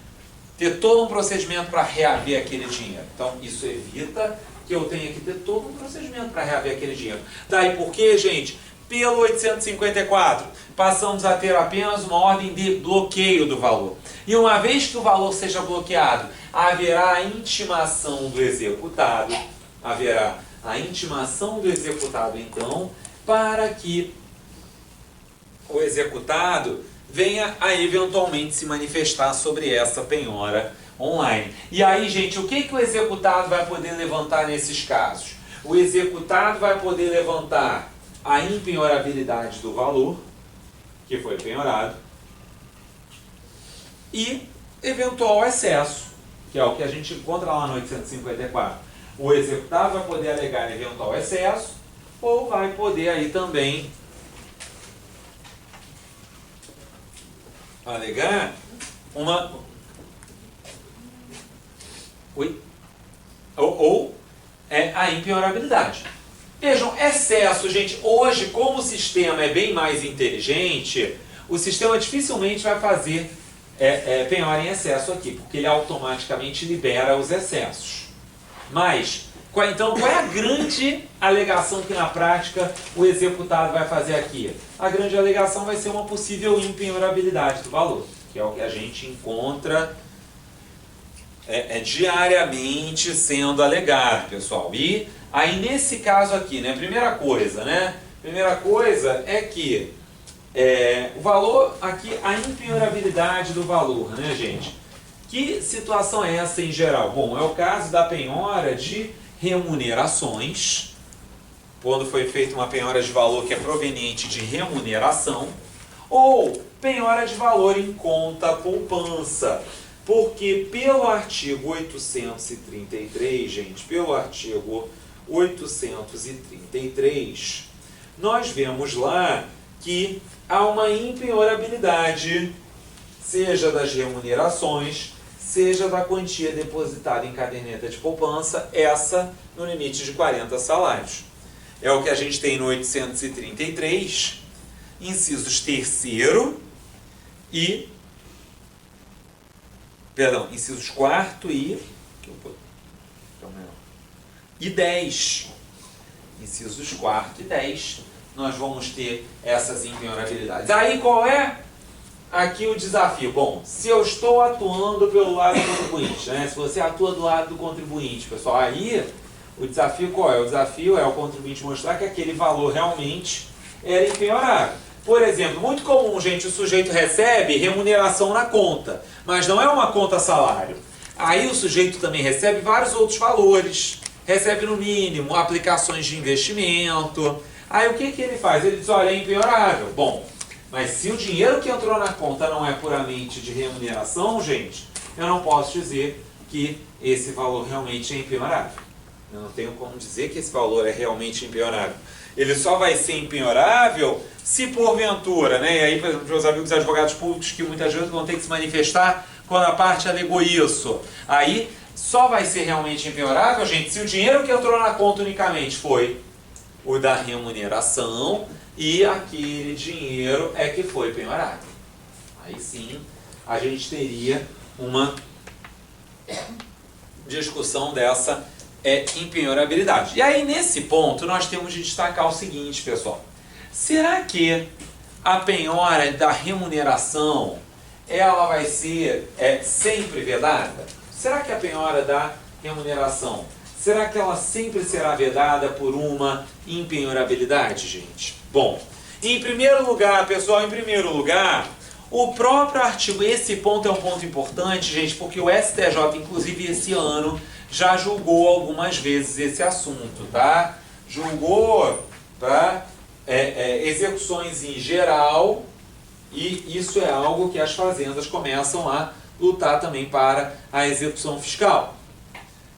ter todo um procedimento para reaver aquele dinheiro. Então, isso evita que eu tenha que ter todo um procedimento para reaver aquele dinheiro. Daí por quê, gente? Pelo 854, passamos a ter apenas uma ordem de bloqueio do valor. E uma vez que o valor seja bloqueado, haverá a intimação do executado, então, para que o executado venha a eventualmente se manifestar sobre essa penhora online. E aí, gente, o que o executado vai poder levantar nesses casos? O executado vai poder levantar a impenhorabilidade do valor que foi penhorado e eventual excesso, que é o que a gente encontra lá no 854. O executado vai poder alegar eventual excesso ou vai poder aí também alegar uma a impenhorabilidade. Vejam, excesso, gente, hoje, como o sistema é bem mais inteligente, o sistema dificilmente vai fazer penhora em excesso aqui, porque ele automaticamente libera os excessos. Mas, qual é a grande alegação que na prática o executado vai fazer aqui? A grande alegação vai ser uma possível impenhorabilidade do valor, que é o que a gente encontra diariamente sendo alegado, pessoal. E aí, nesse caso aqui, né, primeira coisa é que o valor aqui, a impenhorabilidade do valor, né, gente? Que situação é essa em geral? Bom, é o caso da penhora de remunerações, quando foi feita uma penhora de valor que é proveniente de remuneração, ou penhora de valor em conta poupança. Porque pelo artigo 833, gente, pelo artigo 833, nós vemos lá que há uma impenhorabilidade, seja das remunerações, seja da quantia depositada em caderneta de poupança, essa no limite de 40 salários. É o que a gente tem no 833, incisos 3º e... incisos 4º e 10. Incisos 4º e 10, nós vamos ter essas impenhorabilidades. Aí qual é aqui o desafio? Bom, se eu estou atuando pelo lado do contribuinte, né? Se você atua do lado do contribuinte, pessoal, aí o desafio qual é? O desafio é o contribuinte mostrar que aquele valor realmente era impenhorável. Por exemplo, muito comum, gente, o sujeito recebe remuneração na conta, mas não é uma conta salário. Aí o sujeito também recebe vários outros valores, recebe no mínimo aplicações de investimento. Aí o que ele faz? Ele diz, olha, é impenhorável. Bom, mas se o dinheiro que entrou na conta não é puramente de remuneração, gente, eu não posso dizer que esse valor realmente é impenhorável. Eu não tenho como dizer que esse valor é realmente impenhorável. Ele só vai ser impenhorável se porventura, né? E aí, por exemplo, meus amigos advogados públicos que muitas vezes vão ter que se manifestar quando a parte alegou isso. Aí só vai ser realmente impenhorável, gente, se o dinheiro que entrou na conta unicamente foi o da remuneração e aquele dinheiro é que foi penhorável. Aí sim a gente teria uma discussão dessa impenhorabilidade. E aí nesse ponto nós temos de destacar o seguinte, pessoal. Será que a penhora da remuneração ela vai ser sempre vedada? Será que a penhora da remuneração, será que ela sempre será vedada por uma impenhorabilidade, gente? Bom, em primeiro lugar, pessoal, o próprio artigo, esse ponto é um ponto importante, gente, porque o STJ, inclusive esse ano, já julgou algumas vezes esse assunto, tá? Julgou para execuções em geral, e isso é algo que as fazendas começam a lutar também para a execução fiscal.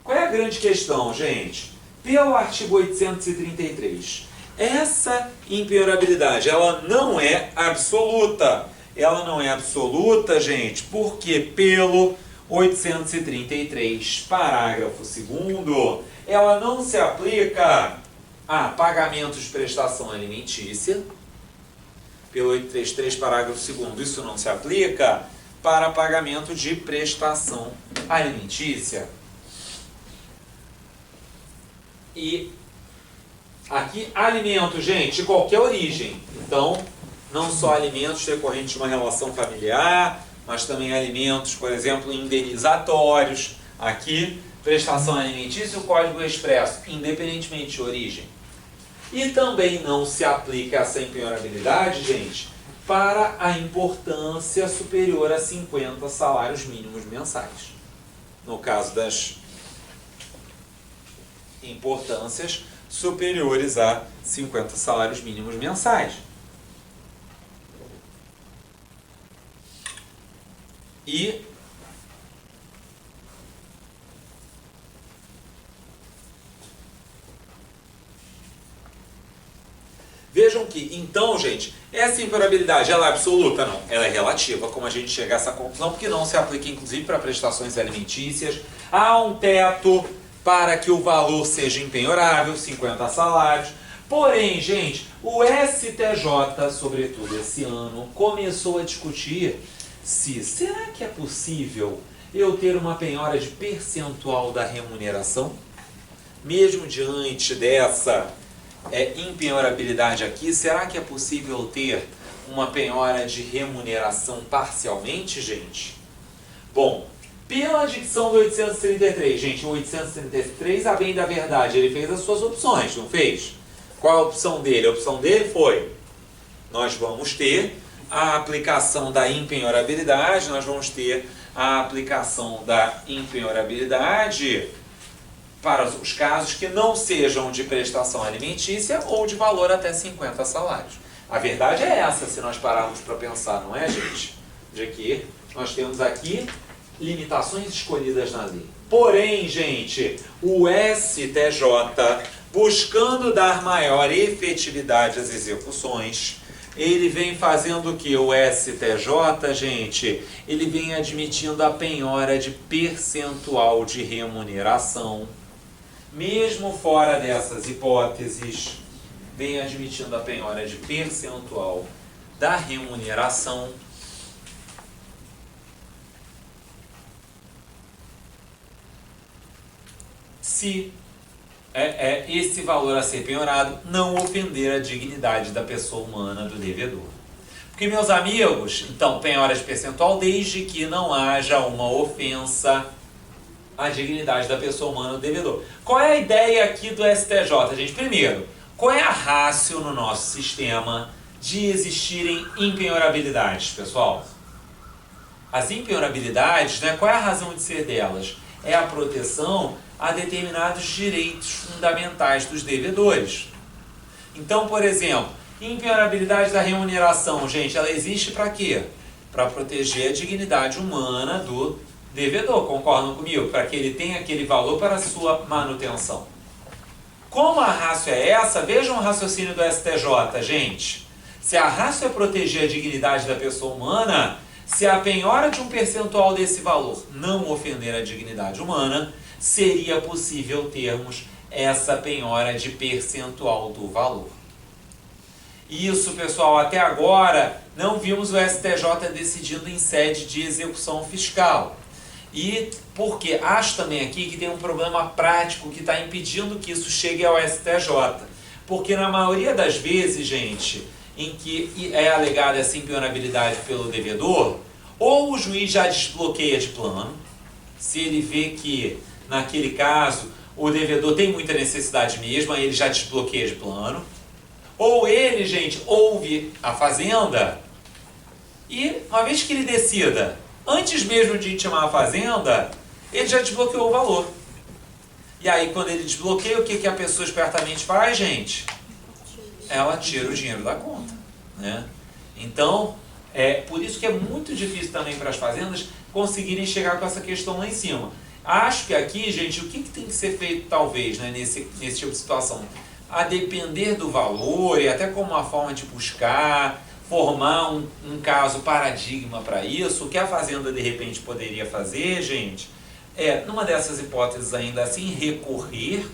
Qual é a grande questão, gente? Pelo artigo 833, essa impenhorabilidade, ela não é absoluta. Ela não é absoluta, gente, porque pelo 833, parágrafo 2º, ela não se aplica a pagamentos de prestação alimentícia. Pelo 833, parágrafo 2º, isso não se aplica para pagamento de prestação alimentícia. E aqui, alimentos, gente, de qualquer origem. Então, não só alimentos decorrentes de uma relação familiar, mas também alimentos, por exemplo, indenizatórios. Aqui, prestação alimentícia, o Código Expresso, independentemente de origem. E também não se aplica essa impenhorabilidade, gente, para a importância superior a 50 salários mínimos mensais. No caso das importâncias superiores a 50 salários mínimos mensais. E vejam que, então, gente, essa impenhorabilidade, ela é absoluta? Não, ela é relativa, como a gente chega a essa conclusão, porque não se aplica, inclusive, para prestações alimentícias. Há um teto para que o valor seja impenhorável, 50 salários. Porém, gente, o STJ, sobretudo esse ano, começou a discutir se, será que é possível eu ter uma penhora de percentual da remuneração? Mesmo diante dessa impenhorabilidade aqui, será que é possível ter uma penhora de remuneração parcialmente, gente? Bom, pela dicção do 833, gente, o 833, a bem da verdade, ele fez as suas opções, não fez? Qual a opção dele? A opção dele foi, nós vamos ter a aplicação da impenhorabilidade, nós vamos ter a aplicação da impenhorabilidade para os casos que não sejam de prestação alimentícia ou de valor até 50 salários. A verdade é essa, se nós pararmos para pensar, não é, gente? De que nós temos aqui limitações escolhidas na lei. Porém, gente, o STJ, buscando dar maior efetividade às execuções, ele vem fazendo o que? O STJ, gente, ele vem admitindo a penhora de percentual de remuneração. Mesmo fora dessas hipóteses, vem admitindo a penhora de percentual da remuneração. Se esse valor a ser penhorado não ofender a dignidade da pessoa humana do devedor. Porque, meus amigos, então, penhora de percentual desde que não haja uma ofensa à dignidade da pessoa humana do devedor. Qual é a ideia aqui do STJ, gente? Primeiro, qual é a ratio no nosso sistema de existirem impenhorabilidades, pessoal? As impenhorabilidades, né, qual é a razão de ser delas? É a proteção a determinados direitos fundamentais dos devedores. Então, por exemplo, impenhorabilidade da remuneração, gente, ela existe para quê? Para proteger a dignidade humana do devedor, concordam comigo? Para que ele tenha aquele valor para a sua manutenção. Como a ratio é essa? Vejam o raciocínio do STJ, gente. Se a ratio é proteger a dignidade da pessoa humana, se a penhora de um percentual desse valor não ofender a dignidade humana, seria possível termos essa penhora de percentual do valor. Isso, pessoal, até agora não vimos o STJ decidindo em sede de execução fiscal. E porque acho também aqui que tem um problema prático que está impedindo que isso chegue ao STJ. Porque na maioria das vezes, gente, em que é alegada essa impenhorabilidade pelo devedor, ou o juiz já desbloqueia de plano, se ele vê que, naquele caso, o devedor tem muita necessidade mesmo, aí ele já desbloqueia de plano, ou ele, gente, ouve a fazenda e, uma vez que ele decida, antes mesmo de intimar a fazenda, ele já desbloqueou o valor. E aí, quando ele desbloqueia, o que a pessoa espertamente faz, gente? Ela tira o dinheiro da conta, né? Então, por isso que é muito difícil também para as fazendas conseguirem chegar com essa questão lá em cima. Acho que aqui, gente, o que tem que ser feito, talvez, né, nesse tipo de situação? A depender do valor e até como uma forma de buscar, formar um caso paradigma para isso, o que a fazenda, de repente, poderia fazer, gente, numa dessas hipóteses ainda assim, recorrer.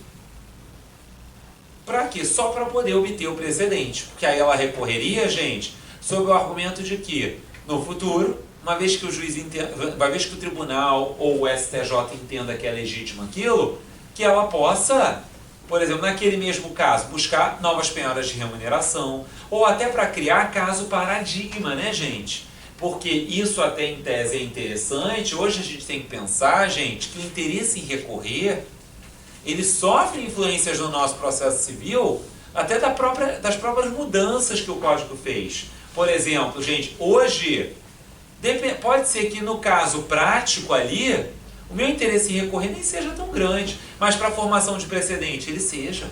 Para quê? Só para poder obter o precedente. Porque aí ela recorreria, gente, sob o argumento de que, no futuro, uma vez que o juiz entenda, uma vez que o tribunal ou o STJ entenda que é legítimo aquilo, que ela possa, por exemplo, naquele mesmo caso, buscar novas penhoras de remuneração, ou até para criar caso paradigma, né, gente? Porque isso até em tese é interessante. Hoje a gente tem que pensar, gente, que o interesse em recorrer, ele sofre influências no nosso processo civil, até das próprias mudanças que o Código fez. Por exemplo, gente, hoje, pode ser que no caso prático ali, o meu interesse em recorrer nem seja tão grande, mas para a formação de precedente ele seja.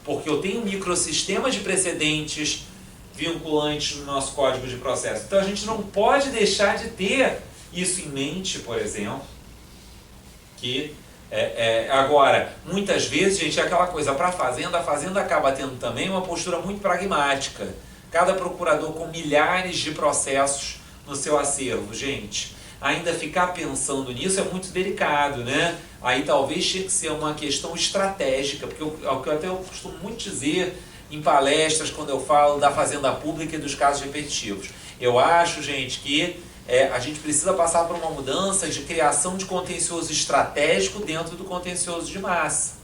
Porque eu tenho um microsistema de precedentes vinculantes no nosso Código de Processo. Então a gente não pode deixar de ter isso em mente, por exemplo, que agora, muitas vezes, gente, é aquela coisa, para a fazenda acaba tendo também uma postura muito pragmática. Cada procurador com milhares de processos no seu acervo, gente. Ainda ficar pensando nisso é muito delicado, né? Aí talvez tinha que ser uma questão estratégica, porque o que eu costumo muito dizer em palestras, quando eu falo da fazenda pública e dos casos repetitivos. Eu acho, gente, que a gente precisa passar por uma mudança de criação de contencioso estratégico dentro do contencioso de massa.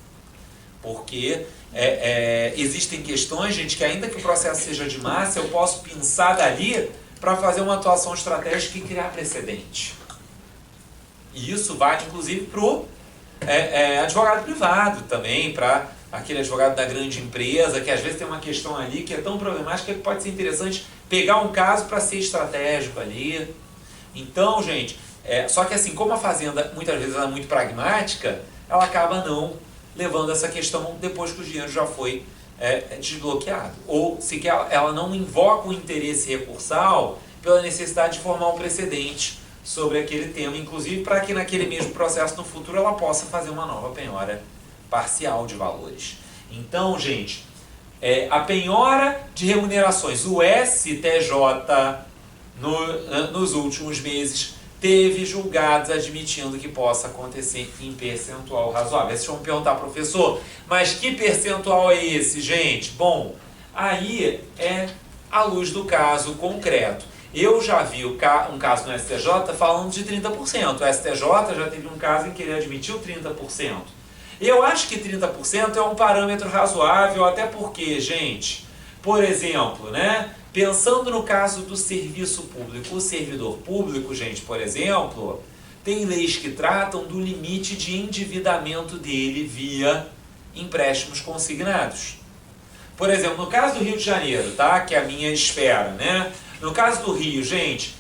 Porque existem questões, gente, que ainda que o processo seja de massa, eu posso pensar dali para fazer uma atuação estratégica e criar precedente. E isso vale, inclusive, para o advogado privado também, para aquele advogado da grande empresa, que às vezes tem uma questão ali que é tão problemática que pode ser interessante pegar um caso para ser estratégico ali. Então, gente, só que assim, como a fazenda muitas vezes é muito pragmática, ela acaba não levando essa questão depois que o dinheiro já foi desbloqueado. Ou sequer ela não invoca o interesse recursal pela necessidade de formar um precedente sobre aquele tema, inclusive para que naquele mesmo processo no futuro ela possa fazer uma nova penhora parcial de valores. Então, gente, a penhora de remunerações, o STJ nos últimos meses teve julgados admitindo que possa acontecer em percentual razoável. Aí vocês vão me perguntar, professor, mas que percentual é esse, gente? Bom, aí é à luz do caso concreto. Eu já vi um caso no STJ falando de 30%. O STJ já teve um caso em que ele admitiu 30%. Eu acho que 30% é um parâmetro razoável, até porque, gente, por exemplo, né, pensando no caso do serviço público, o servidor público, gente, por exemplo, tem leis que tratam do limite de endividamento dele via empréstimos consignados. Por exemplo, no caso do Rio de Janeiro, tá, que é a minha esfera, né? No caso do Rio, gente,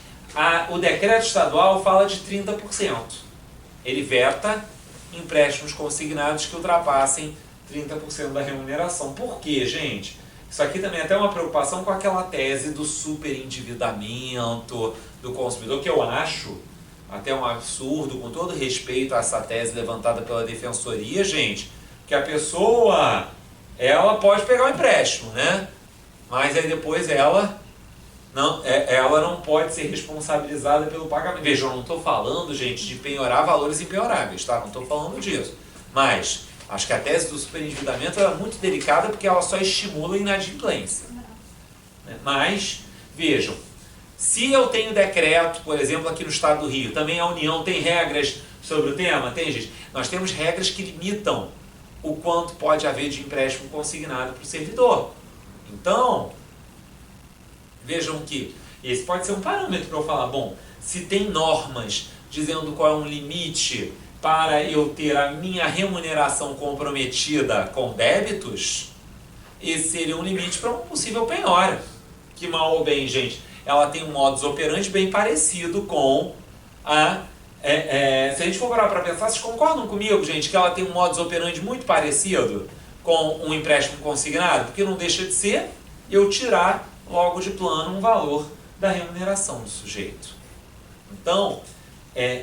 o decreto estadual fala de 30%. Ele veta empréstimos consignados que ultrapassem 30% da remuneração. Por quê, gente? Isso aqui também é até uma preocupação com aquela tese do superendividamento do consumidor, que eu acho, até um absurdo, com todo respeito a essa tese levantada pela defensoria, gente, que a pessoa, ela pode pegar um empréstimo, né? Mas aí depois ela não pode ser responsabilizada pelo pagamento. Veja, eu não estou falando, gente, de penhorar valores impenhoráveis, tá? Não estou falando disso. Mas acho que a tese do superendividamento é muito delicada porque ela só estimula a inadimplência. Mas, vejam, se eu tenho decreto, por exemplo, aqui no estado do Rio, também a União tem regras sobre o tema? Tem, gente? Nós temos regras que limitam o quanto pode haver de empréstimo consignado para o servidor. Então, vejam que esse pode ser um parâmetro para eu falar, bom, se tem normas dizendo qual é um limite para eu ter a minha remuneração comprometida com débitos, esse seria um limite para uma possível penhora. Que mal ou bem, gente, ela tem um modus operandi bem parecido com a... se a gente for parar para pensar, vocês concordam comigo, gente, que ela tem um modus operandi muito parecido com um empréstimo consignado? Porque não deixa de ser eu tirar logo de plano um valor da remuneração do sujeito. Então,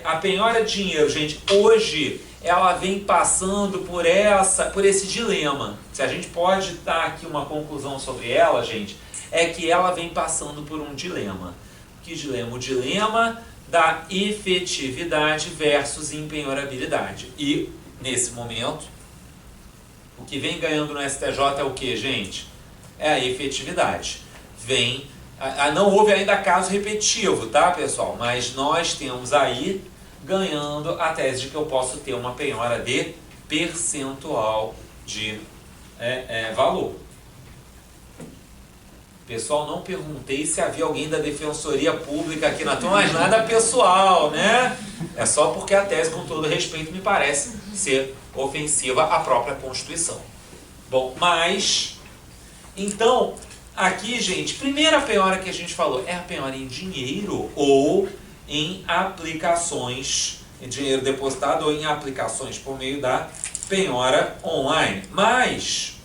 a penhora de dinheiro, gente, hoje ela vem passando por esse dilema. Se a gente pode dar aqui uma conclusão sobre ela, gente, é que ela vem passando por um dilema. Que dilema? O dilema da efetividade versus empenhorabilidade. E, nesse momento, o que vem ganhando no STJ é o que, gente? É a efetividade. Não houve ainda caso repetitivo, tá, pessoal? Mas nós temos aí ganhando a tese de que eu posso ter uma penhora de percentual de valor. Pessoal, não perguntei se havia alguém da Defensoria Pública aqui na turma, mas nada pessoal, né? É só porque a tese, com todo respeito, me parece ser ofensiva à própria Constituição. Bom, mas... Então, aqui, gente, primeira penhora que a gente falou é a penhora em dinheiro ou em aplicações, em dinheiro depositado ou em aplicações por meio da penhora online. Mas...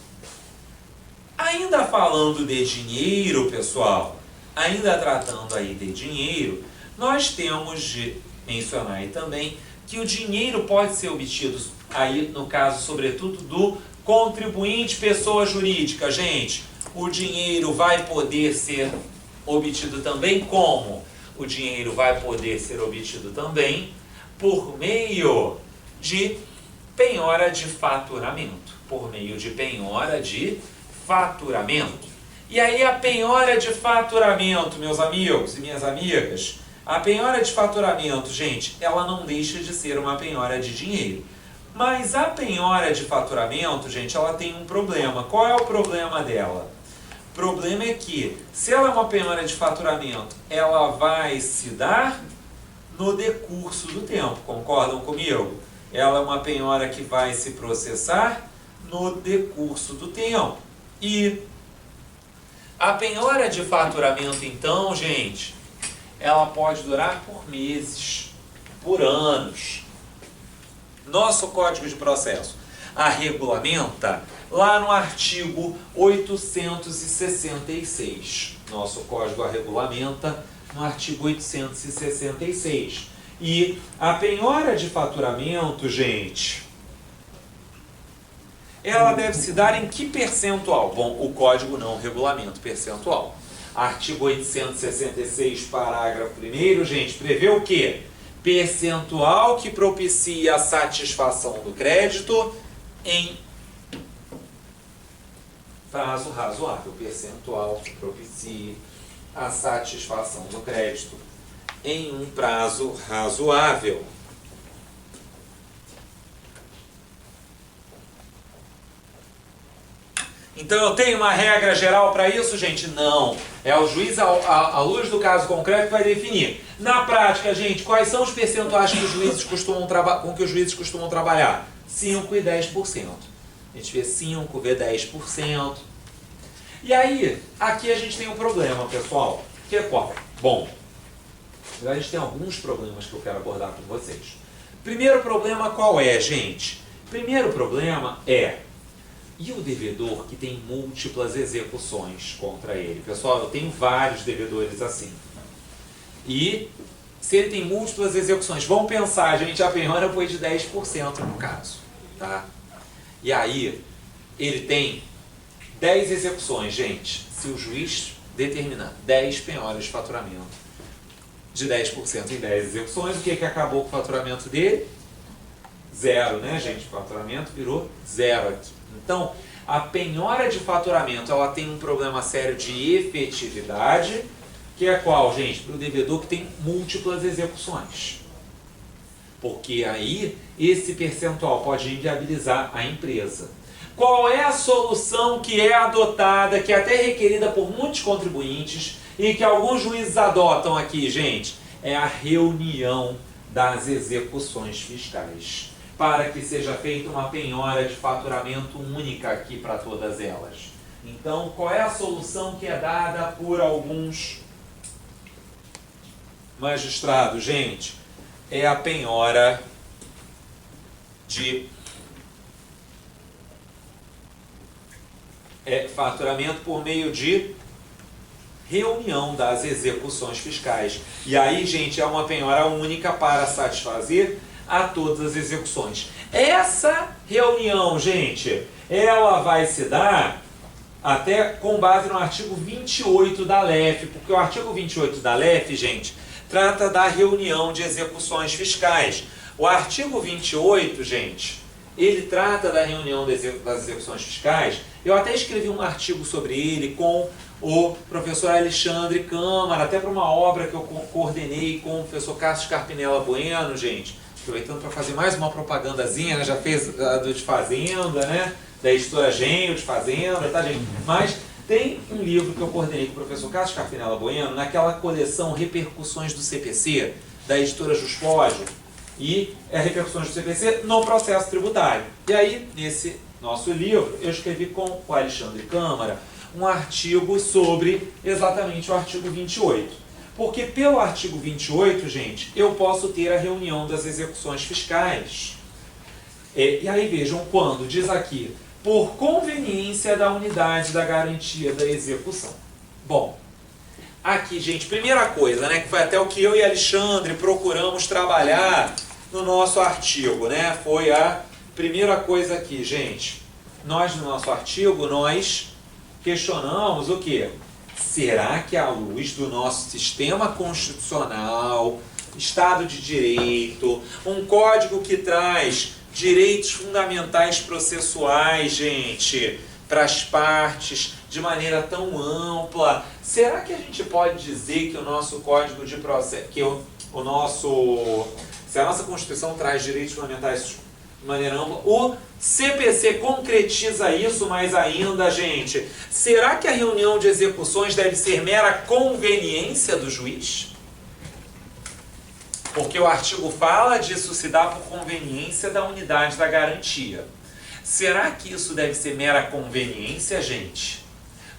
ainda falando de dinheiro, pessoal, ainda tratando aí de dinheiro, nós temos de mencionar aí também que o dinheiro pode ser obtido, aí no caso, sobretudo, do contribuinte pessoa jurídica. Gente, o dinheiro vai poder ser obtido também como? O dinheiro vai poder ser obtido também por meio de penhora de faturamento. Por meio de penhora de faturamento. E aí a penhora de faturamento, meus amigos e minhas amigas, a penhora de faturamento, gente, ela não deixa de ser uma penhora de dinheiro. Mas a penhora de faturamento, gente, ela tem um problema. Qual é o problema dela? O problema é que, se ela é uma penhora de faturamento, ela vai se dar no decurso do tempo. Concordam comigo? Ela é uma penhora que vai se processar no decurso do tempo. E a penhora de faturamento, então, gente, ela pode durar por meses, por anos. Nosso Código de Processo a regulamenta lá no artigo 866. Nosso Código a regulamenta no artigo 866. E a penhora de faturamento, gente, ela deve se dar em que percentual? Bom, o Código não regulamenta percentual. Artigo 866, parágrafo 1º, gente, prevê o quê? Percentual que propicia a satisfação do crédito em prazo razoável. Percentual que propicie a satisfação do crédito em um prazo razoável. Então eu tenho uma regra geral para isso, gente? Não. É o juiz, à luz do caso concreto, que vai definir. Na prática, gente, quais são os percentuais que os juízes com que os juízes costumam trabalhar? 5% e 10%. A gente vê 5%, vê 10%. E aí, aqui a gente tem um problema, pessoal. Que é qual? Bom, a gente tem alguns problemas que eu quero abordar com vocês. Primeiro problema qual é, gente? Primeiro problema é... E o devedor que tem múltiplas execuções contra ele? Pessoal, eu tenho vários devedores assim. E se ele tem múltiplas execuções, vamos pensar, gente, a penhora foi de 10% no caso, tá? E aí, ele tem 10 execuções, gente. Se o juiz determinar 10 penhoras de faturamento de 10% em 10 execuções, o que acabou com o faturamento dele? Zero, né, gente? O faturamento virou zero aqui. Então, a penhora de faturamento, ela tem um problema sério de efetividade, que é qual, gente? Para o devedor que tem múltiplas execuções. Porque aí, esse percentual pode inviabilizar a empresa. Qual é a solução que é adotada, que é até requerida por muitos contribuintes e que alguns juízes adotam aqui, gente? É a reunião das execuções fiscais, para que seja feita uma penhora de faturamento única aqui para todas elas. Então, qual é a solução que é dada por alguns magistrados, gente? É a penhora de faturamento por meio de reunião das execuções fiscais. E aí, gente, é uma penhora única para satisfazer a todas as execuções. Essa reunião, gente, ela vai se dar até com base no artigo 28 da LEF, porque o artigo 28 da LEF, gente, trata da reunião de execuções fiscais. O artigo 28, gente, ele trata da reunião das execuções fiscais. Eu até escrevi um artigo sobre ele com o professor Alexandre Câmara, até para uma obra que eu coordenei com o professor Cássio Carpinella Bueno, gente. Aproveitando para fazer mais uma propagandazinha, né? Já fez a do de Fazenda, né? Da editora Genio de Fazenda, tá, gente? Mas tem um livro que eu coordenei com o professor Cássio Carpinella Bueno, naquela coleção Repercussões do CPC, da editora Juspódio, e repercussões do CPC no processo tributário. E aí, nesse nosso livro, eu escrevi com o Alexandre Câmara um artigo sobre exatamente o artigo 28. Porque pelo artigo 28, gente, eu posso ter a reunião das execuções fiscais. E aí vejam quando diz aqui, por conveniência da unidade da garantia da execução. Bom, aqui, gente, primeira coisa, né, que foi até o que eu e Alexandre procuramos trabalhar no nosso artigo, né, foi a primeira coisa aqui, gente. Nós, no nosso artigo, nós questionamos o quê? Será que à luz do nosso sistema constitucional, Estado de Direito, um código que traz direitos fundamentais processuais, gente, para as partes de maneira tão ampla, será que a gente pode dizer que o nosso código de processo, se a nossa Constituição traz direitos fundamentais de maneira ampla, o CPC concretiza isso mais ainda, gente? Será que a reunião de execuções deve ser mera conveniência do juiz? Porque o artigo fala disso se dá por conveniência da unidade da garantia. Será que isso deve ser mera conveniência, gente?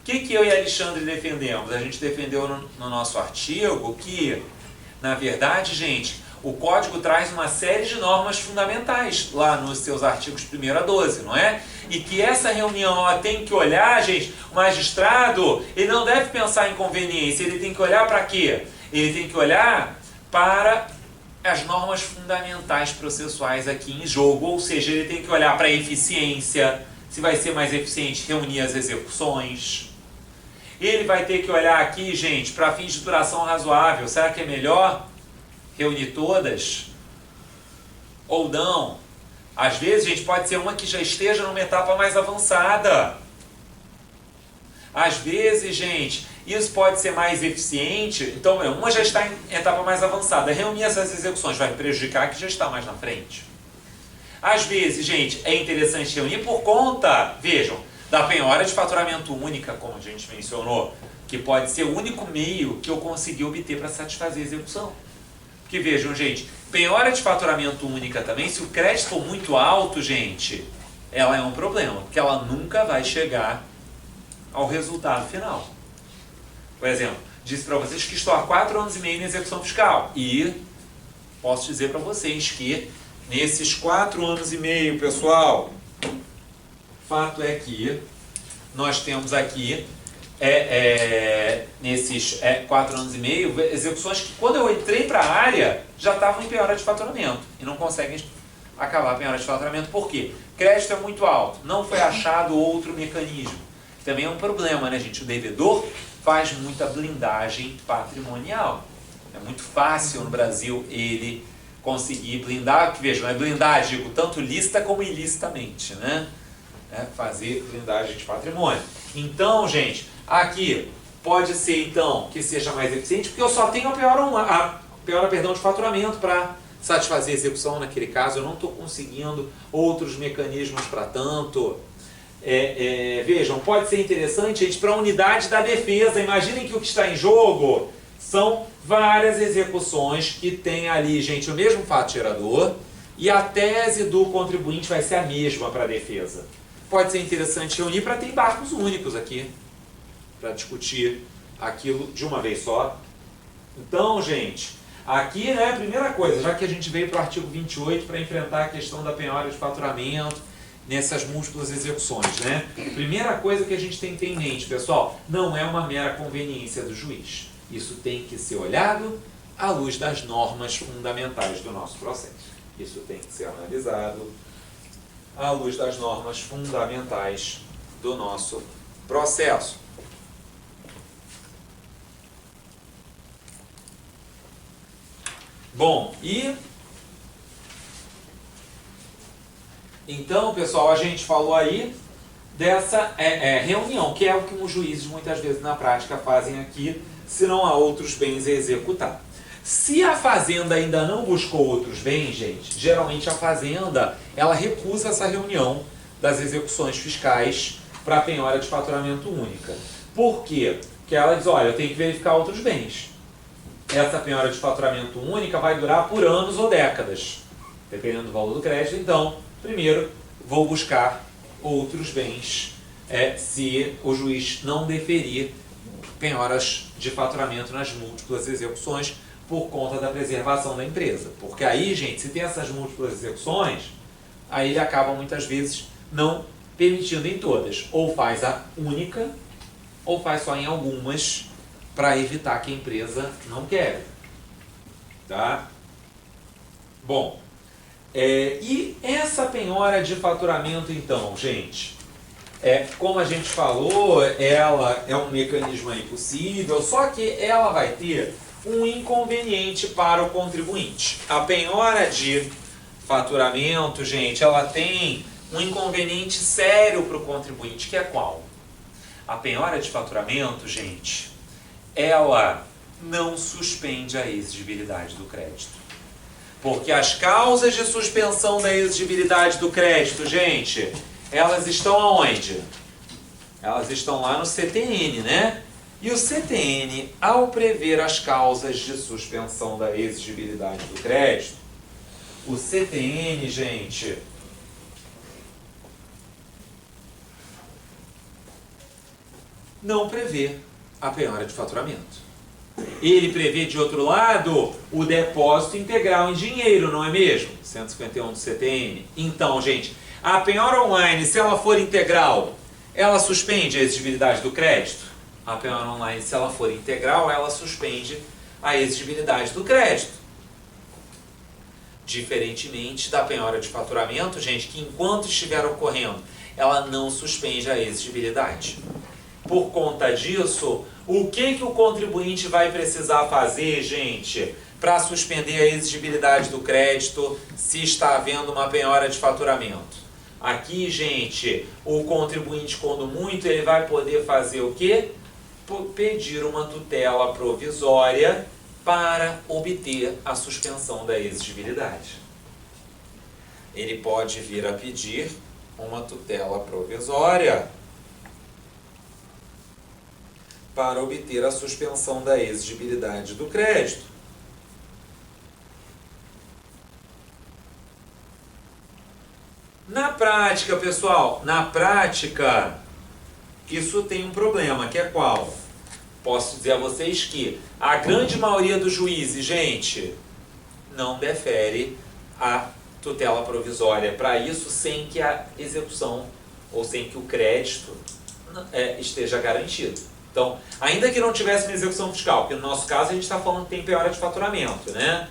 O que eu e Alexandre defendemos? A gente defendeu no nosso artigo que, na verdade, gente, o Código traz uma série de normas fundamentais lá nos seus artigos 1º a 12, não é? E que essa reunião ela tem que olhar, gente, o magistrado, ele não deve pensar em conveniência, ele tem que olhar para quê? Ele tem que olhar para as normas fundamentais processuais aqui em jogo, ou seja, ele tem que olhar para a eficiência, se vai ser mais eficiente reunir as execuções. Ele vai ter que olhar aqui, gente, para fins de duração razoável, será que é melhor reunir todas? Ou não? Às vezes, gente, pode ser uma que já esteja numa etapa mais avançada. Às vezes, gente, isso pode ser mais eficiente. Então, uma já está em etapa mais avançada. Reunir essas execuções vai prejudicar a que já está mais na frente. Às vezes, gente, é interessante reunir por conta, vejam, da penhora de faturamento única, como a gente mencionou, que pode ser o único meio que eu consegui obter para satisfazer a execução. Porque vejam, gente, penhora de faturamento única também, se o crédito for muito alto, gente, ela é um problema, porque ela nunca vai chegar ao resultado final. Por exemplo, disse para vocês que estou há 4 anos e meio na execução fiscal. E posso dizer para vocês que nesses 4 anos e meio, pessoal, fato é que nós temos aqui nesses 4 anos e meio, execuções que quando eu entrei para a área já estavam em penhora de faturamento e não conseguem acabar a penhora de faturamento. Por quê? Crédito é muito alto, não foi achado outro mecanismo. Também é um problema, né, gente? O devedor faz muita blindagem patrimonial. É muito fácil no Brasil ele conseguir blindar, que vejam, é blindar, digo, tanto lícita como ilicitamente, né? Fazer blindagem de patrimônio. Então, gente, aqui pode ser então que seja mais eficiente, porque eu só tenho a penhora de faturamento para satisfazer a execução naquele caso, eu não estou conseguindo outros mecanismos para tanto. Vejam, pode ser interessante, gente, para a unidade da defesa. Imaginem que o que está em jogo são várias execuções que tem ali, gente, o mesmo fato gerador e a tese do contribuinte vai ser a mesma para a defesa. Pode ser interessante reunir para ter embargos únicos aqui, para discutir aquilo de uma vez só. Então, gente, aqui, né, primeira coisa, já que a gente veio para o artigo 28 para enfrentar a questão da penhora de faturamento nessas múltiplas execuções, né? Primeira coisa que a gente tem que ter em mente, pessoal, não é uma mera conveniência do juiz. Isso tem que ser olhado à luz das normas fundamentais do nosso processo. Isso tem que ser analisado à luz das normas fundamentais do nosso processo. Bom, e então, pessoal, a gente falou aí dessa reunião, que é o que os juízes muitas vezes na prática fazem aqui, se não há outros bens a executar. Se a fazenda ainda não buscou outros bens, gente, geralmente a fazenda ela recusa essa reunião das execuções fiscais para a penhora de faturamento única. Por quê? Porque ela diz, olha, eu tenho que verificar outros bens. Essa penhora de faturamento única vai durar por anos ou décadas, dependendo do valor do crédito. Então, primeiro, vou buscar outros bens se o juiz não deferir penhoras de faturamento nas múltiplas execuções por conta da preservação da empresa. Porque aí, gente, se tem essas múltiplas execuções, aí ele acaba muitas vezes não permitindo em todas. Ou faz a única, ou faz só em algumas, para evitar que a empresa não quebre. Tá? Bom, e essa penhora de faturamento, então, gente, como a gente falou, ela é um mecanismo aí possível, só que ela vai ter um inconveniente para o contribuinte. A penhora de faturamento, gente, ela tem um inconveniente sério para o contribuinte, que é qual? A penhora de faturamento, gente, ela não suspende a exigibilidade do crédito. Porque as causas de suspensão da exigibilidade do crédito, gente, elas estão aonde? Elas estão lá no CTN, né? E o CTN, ao prever as causas de suspensão da exigibilidade do crédito, o CTN, gente, não prevê a penhora de faturamento. Ele prevê, de outro lado, o depósito integral em dinheiro, não é mesmo? 151 do CTN. Então, gente, a penhora online, se ela for integral, ela suspende a exigibilidade do crédito? A penhora online, se ela for integral, ela suspende a exigibilidade do crédito. Diferentemente da penhora de faturamento, gente, que enquanto estiver ocorrendo, ela não suspende a exigibilidade. Por conta disso, o que o contribuinte vai precisar fazer, gente, para suspender a exigibilidade do crédito se está havendo uma penhora de faturamento? Aqui, gente, o contribuinte, quando muito, ele vai poder fazer o quê? Pedir uma tutela provisória para obter a suspensão da exigibilidade. Ele pode vir a pedir uma tutela provisória para obter a suspensão da exigibilidade do crédito. Na prática, pessoal, isso tem um problema, que é qual? Posso dizer a vocês que a grande maioria dos juízes, gente, não defere a tutela provisória para isso sem que a execução ou sem que o crédito esteja garantido. Então, ainda que não tivesse uma execução fiscal, porque no nosso caso a gente está falando que tem penhora de faturamento, né?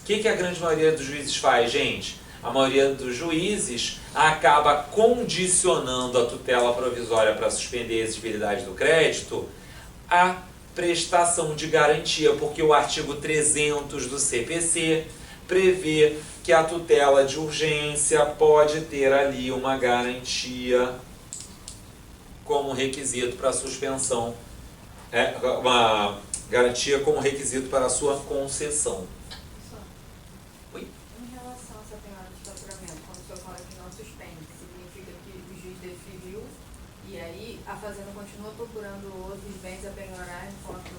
O que a grande maioria dos juízes faz, gente? A maioria dos juízes acaba condicionando a tutela provisória para suspender a exigibilidade do crédito à prestação de garantia, porque o artigo 300 do CPC prevê que a tutela de urgência pode ter ali uma garantia como requisito para a suspensão, uma garantia como requisito para a sua concessão. Oi? Em relação a essa penhora de faturamento, quando o senhor fala que não suspende, significa que o juiz deferiu e aí a fazenda continua procurando outros bens a penhorar enquanto...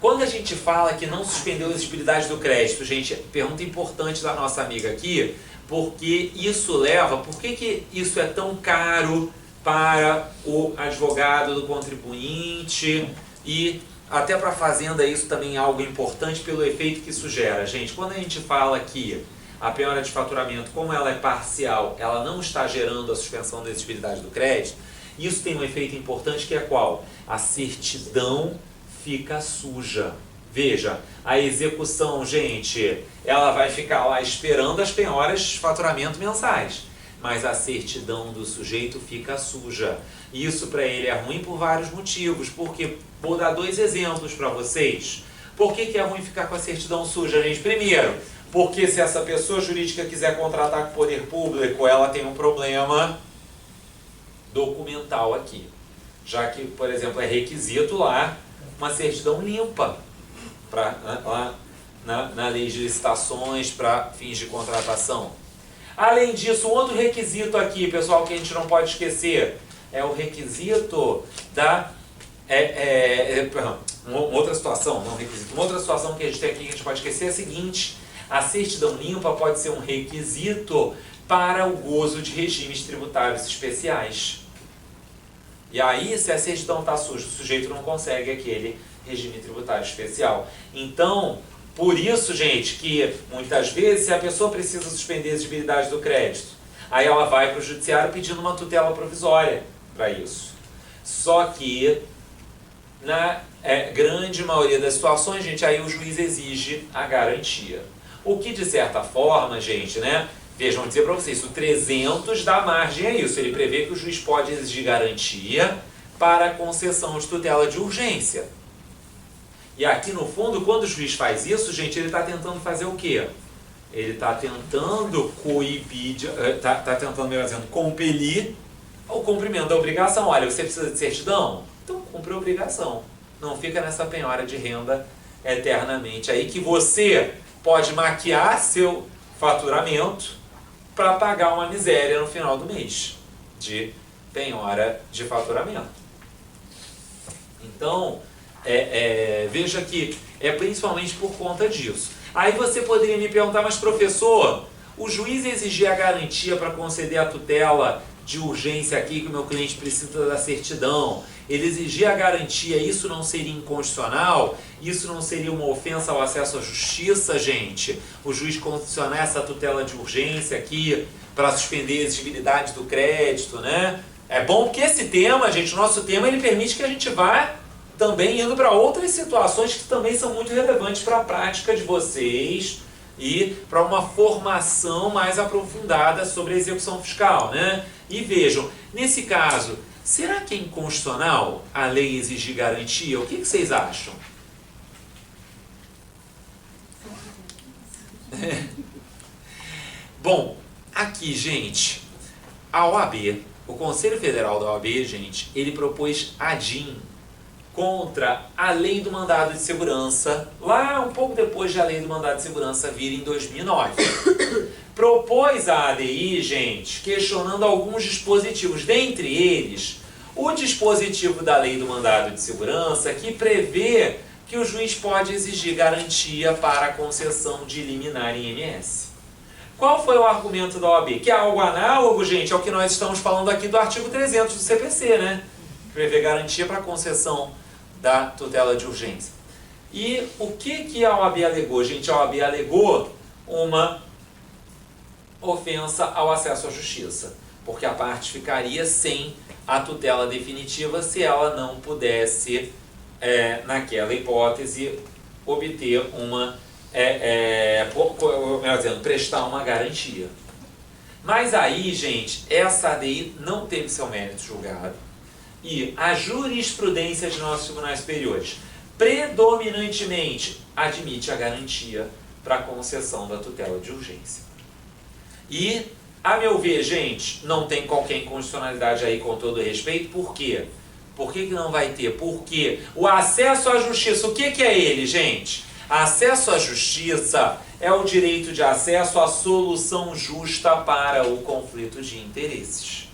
Quando a gente fala que não suspendeu a exigibilidade do crédito, gente, pergunta importante da nossa amiga aqui, porque isso leva, por que isso é tão caro para o advogado do contribuinte e até para a fazenda isso também é algo importante pelo efeito que isso gera. Gente, quando a gente fala que a penhora de faturamento, como ela é parcial, ela não está gerando a suspensão da exigibilidade do crédito, isso tem um efeito importante que é qual? A certidão fica suja. Veja, a execução, gente, ela vai ficar lá esperando as penhoras de faturamento mensais, mas a certidão do sujeito fica suja. Isso para ele é ruim por vários motivos, porque vou dar 2 exemplos para vocês. Por que é ruim ficar com a certidão suja, gente? Primeiro, porque se essa pessoa jurídica quiser contratar com o poder público, ela tem um problema documental aqui. Já que, por exemplo, é requisito lá uma certidão limpa lá na lei de licitações para fins de contratação. Além disso, um outro requisito aqui, pessoal, que a gente não pode esquecer, é o requisito da... uma outra situação, não requisito. Uma outra situação que a gente tem aqui que a gente pode esquecer é a seguinte: a certidão limpa pode ser um requisito para o gozo de regimes tributários especiais. E aí, se a certidão está suja, o sujeito não consegue aquele regime tributário especial. Então, por isso, gente, que muitas vezes, se a pessoa precisa suspender a exigibilidade do crédito, aí ela vai para o judiciário pedindo uma tutela provisória para isso. Só que, na grande maioria das situações, gente, aí o juiz exige a garantia. O que, de certa forma, gente, né? Vejam, vou dizer para vocês, o 300 dá margem a isso. Ele prevê que o juiz pode exigir garantia para a concessão de tutela de urgência. E aqui, no fundo, quando o juiz faz isso, gente, ele está tentando fazer o quê? Ele está tentando coibir, está tentando, melhor dizendo, compelir o cumprimento da obrigação. Olha, você precisa de certidão? Então, cumpre a obrigação. Não fica nessa penhora de renda eternamente. Aí que você pode maquiar seu faturamento para pagar uma miséria no final do mês de penhora de faturamento. Então, veja que é principalmente por conta disso. Aí você poderia me perguntar, mas professor, o juiz exigir a garantia para conceder a tutela de urgência aqui, que o meu cliente precisa da certidão, ele exigir a garantia, isso não seria inconstitucional? Isso não seria uma ofensa ao acesso à justiça, gente? O juiz condicionar essa tutela de urgência aqui para suspender a exigibilidade do crédito, né? É bom porque esse tema, gente, o nosso tema, ele permite que a gente vá também indo para outras situações que também são muito relevantes para a prática de vocês e para uma formação mais aprofundada sobre a execução fiscal, né? E vejam, nesse caso, será que é inconstitucional a lei exigir garantia? O que vocês acham? Bom, aqui, gente, a OAB, o Conselho Federal da OAB, gente, ele propôs ADIM contra a Lei do Mandado de Segurança, lá um pouco depois de a Lei do Mandado de Segurança vir em 2009. Propôs a ADI, gente, questionando alguns dispositivos, dentre eles, o dispositivo da Lei do Mandado de Segurança, que prevê que o juiz pode exigir garantia para a concessão de liminar em IMS. Qual foi o argumento da OAB? Que é algo análogo, gente, ao que nós estamos falando aqui do artigo 300 do CPC, né? Prevê garantia para a concessão da tutela de urgência. E o que a OAB alegou? Gente, a OAB alegou uma ofensa ao acesso à justiça, porque a parte ficaria sem a tutela definitiva se ela não pudesse naquela hipótese, obter uma, melhor dizendo, prestar uma garantia. Mas aí, gente, essa ADI não teve seu mérito julgado e a jurisprudência de nossos tribunais superiores predominantemente admite a garantia para concessão da tutela de urgência. E, a meu ver, gente, não tem qualquer inconstitucionalidade aí, com todo respeito. Por quê? Por que não vai ter? Porque o acesso à justiça, o que é ele, gente? Acesso à justiça é o direito de acesso à solução justa para o conflito de interesses.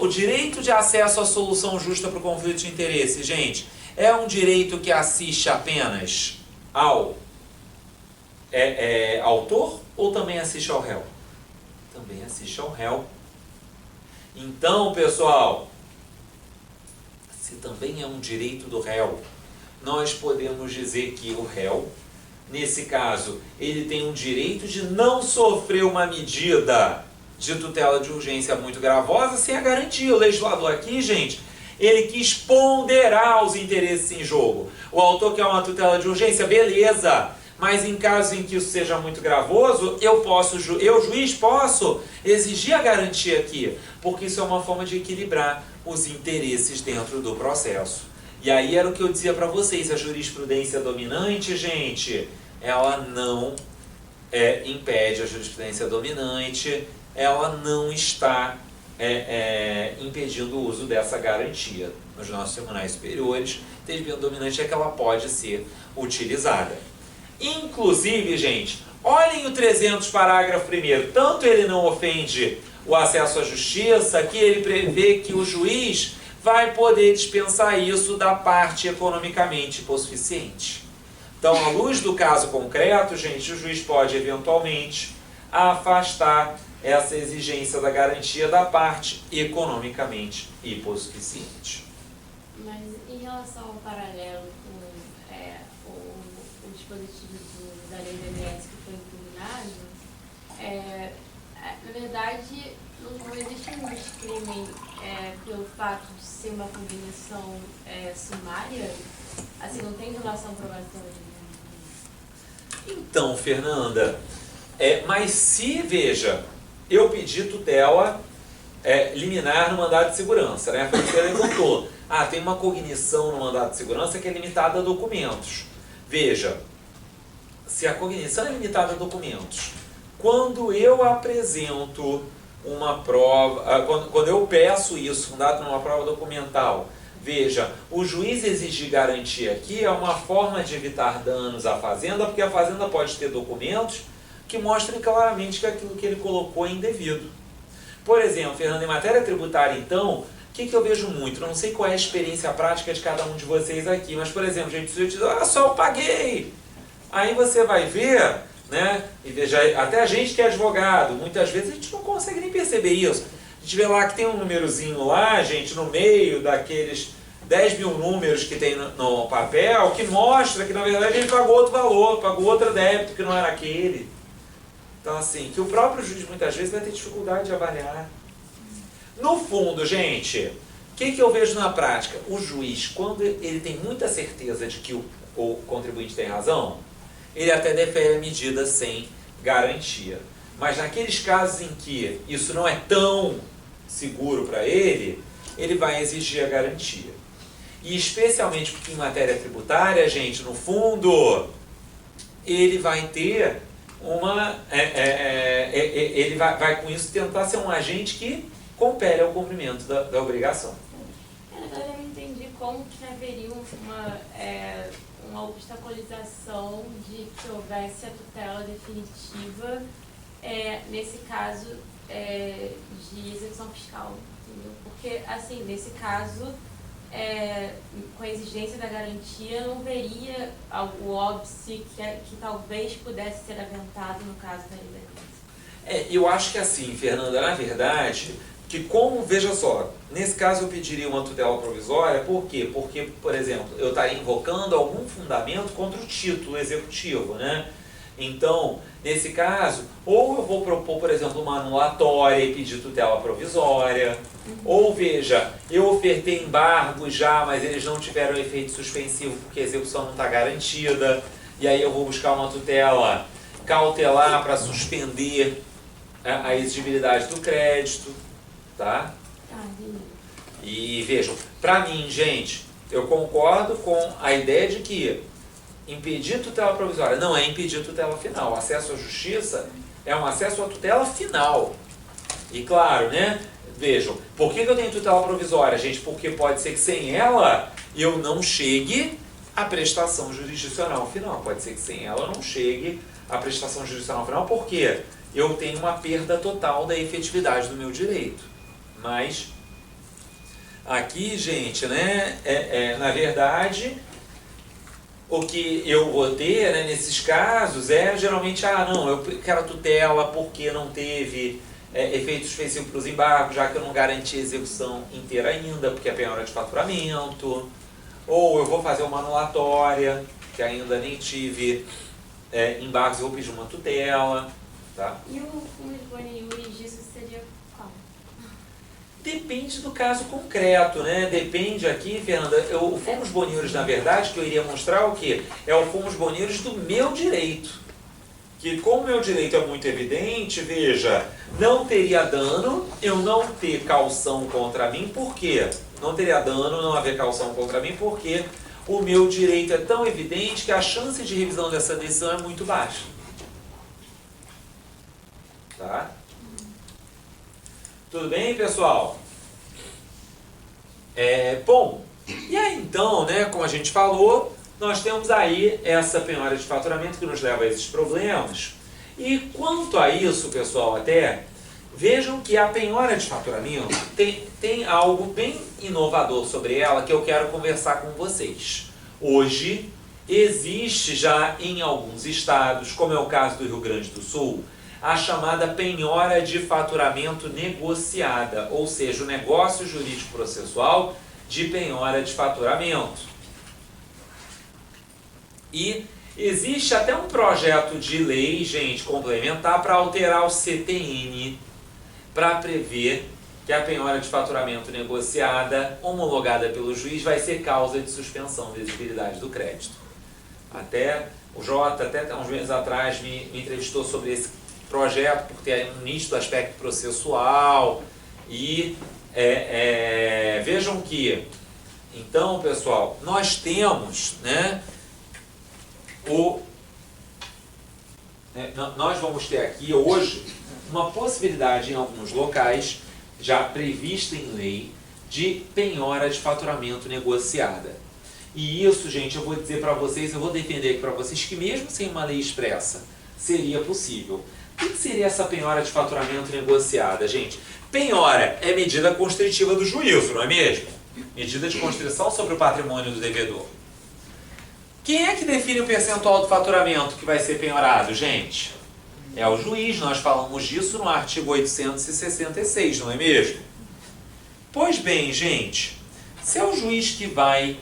O direito de acesso à solução justa para o conflito de interesses, gente, é um direito que assiste apenas ao autor ou também assiste ao réu? Também assiste ao réu. Então, pessoal, se também é um direito do réu, nós podemos dizer que o réu, nesse caso, ele tem um direito de não sofrer uma medida de tutela de urgência muito gravosa sem a garantia. O legislador aqui, gente, ele quis ponderar os interesses em jogo. O autor quer uma tutela de urgência, beleza, mas em caso em que isso seja muito gravoso, eu, juiz, posso exigir a garantia aqui, porque isso é uma forma de equilibrar os interesses dentro do processo. E aí era o que eu dizia para vocês, a jurisprudência dominante, gente, ela não impede a jurisprudência dominante, ela não está impedindo o uso dessa garantia. Nos nossos tribunais superiores, a dominante é que ela pode ser utilizada. Inclusive, gente, olhem o 300, parágrafo 1º, tanto ele não ofende o acesso à justiça, que ele prevê que o juiz vai poder dispensar isso da parte economicamente hipossuficiente. Então, à luz do caso concreto, gente, o juiz pode eventualmente afastar essa exigência da garantia da parte economicamente hipossuficiente. Mas em relação ao paralelo com o dispositivo da lei do INSS que foi impugnado, na verdade não existe um descrime pelo fato de ser uma combinação sumária, assim, não tem relação probatória. Então, Fernanda, mas se, veja, eu pedi tutela liminar no mandado de segurança, né? Foi o que você levantou. Tem uma cognição no mandado de segurança que é limitada a documentos. Veja, se a cognição é limitada a documentos, quando eu apresento uma prova, quando eu peço isso, fundado numa prova documental, veja, o juiz exigir garantia aqui é uma forma de evitar danos à fazenda, porque a fazenda pode ter documentos que mostrem claramente que aquilo que ele colocou é indevido. Por exemplo, Fernando, em matéria tributária, então, o que eu vejo muito? Não sei qual é a experiência prática de cada um de vocês aqui, mas, por exemplo, gente, se eu te dizer, só eu paguei. Aí você vai ver, né? E veja, até a gente que é advogado, muitas vezes a gente não consegue nem perceber isso. A gente vê lá que tem um númerozinho lá, gente, no meio daqueles 10 mil números que tem no papel, que mostra que, na verdade, ele pagou outro valor, pagou outro débito que não era aquele. Então, assim, que o próprio juiz muitas vezes vai ter dificuldade de avaliar. No fundo, gente, o que eu vejo na prática? O juiz, quando ele tem muita certeza de que o contribuinte tem razão, ele até defere a medida sem garantia. Mas naqueles casos em que isso não é tão seguro para ele, ele vai exigir a garantia. E especialmente porque em matéria tributária, gente, no fundo, ele vai ter ele vai com isso tentar ser um agente que compele ao cumprimento da obrigação. Na verdade, eu não entendi como que haveria uma obstaculização de que houvesse a tutela definitiva nesse caso de execução fiscal, entendeu? Porque, assim, nesse caso, com a exigência da garantia, não veria o óbice que talvez pudesse ser aventado no caso da independência. Eu acho que assim, Fernanda, na verdade, que como, veja só, nesse caso eu pediria uma tutela provisória, por quê? Porque, por exemplo, eu estaria invocando algum fundamento contra o título executivo, né? Então, nesse caso, ou eu vou propor, por exemplo, uma anulatória e pedir tutela provisória, ou veja, eu ofertei embargo já, mas eles não tiveram efeito suspensivo porque a execução não está garantida, e aí eu vou buscar uma tutela cautelar para suspender a exigibilidade do crédito, tá? E vejam, para mim, gente, eu concordo com a ideia de que impedir tutela provisória não é impedir tutela final. O acesso à justiça é um acesso à tutela final. E claro, né? Vejam, por que eu tenho tutela provisória, gente? Porque pode ser que sem ela eu não chegue à prestação jurisdicional final. Pode ser que sem ela eu não chegue à prestação jurisdicional final, porque eu tenho uma perda total da efetividade do meu direito. Mas aqui, gente, né? Na verdade, o que eu vou ter, né, nesses casos é geralmente, não, eu quero a tutela porque não teve efeito suspensivo para os embargos, já que eu não garanti a execução inteira ainda, porque é penhora de faturamento, ou eu vou fazer uma anulatória, que ainda nem tive embargos, eu vou pedir uma tutela, tá? E o fumus boni iuris disso seria qual? Depende do caso concreto, né? Depende aqui, Fernanda, o fumus boni iuris, na verdade, que eu iria mostrar o quê? É o fumus boni iuris do meu direito. Que como o meu direito é muito evidente, veja, não teria dano eu não ter caução contra mim, por quê? Não teria dano não haver caução contra mim, porque o meu direito é tão evidente que a chance de revisão dessa decisão é muito baixa. Tá? Tudo bem, pessoal? Bom, e aí então, né, como a gente falou, nós temos aí essa penhora de faturamento que nos leva a esses problemas. E quanto a isso, pessoal, até, vejam que a penhora de faturamento tem algo bem inovador sobre ela que eu quero conversar com vocês. Hoje, existe já em alguns estados, como é o caso do Rio Grande do Sul, a chamada penhora de faturamento negociada, ou seja, o negócio jurídico processual de penhora de faturamento. E existe até um projeto de lei, gente, complementar para alterar o CTN, para prever que a penhora de faturamento negociada, homologada pelo juiz, vai ser causa de suspensão da exigibilidade do crédito. Até o Jota, até uns meses atrás, me entrevistou sobre esse projeto, por ter um nítido aspecto processual. E vejam que, então, pessoal, nós temos, né, nós vamos ter aqui hoje uma possibilidade em alguns locais, já prevista em lei, de penhora de faturamento negociada. E isso, gente, eu vou dizer para vocês, eu vou defender aqui para vocês que mesmo sem uma lei expressa, seria possível. O que seria essa penhora de faturamento negociada, gente? Penhora é medida constritiva do juízo, não é mesmo? Medida de constrição sobre o patrimônio do devedor. Quem é que define o percentual do faturamento que vai ser penhorado, gente? É o juiz, nós falamos disso no artigo 866, não é mesmo? Pois bem, gente, se é o juiz que vai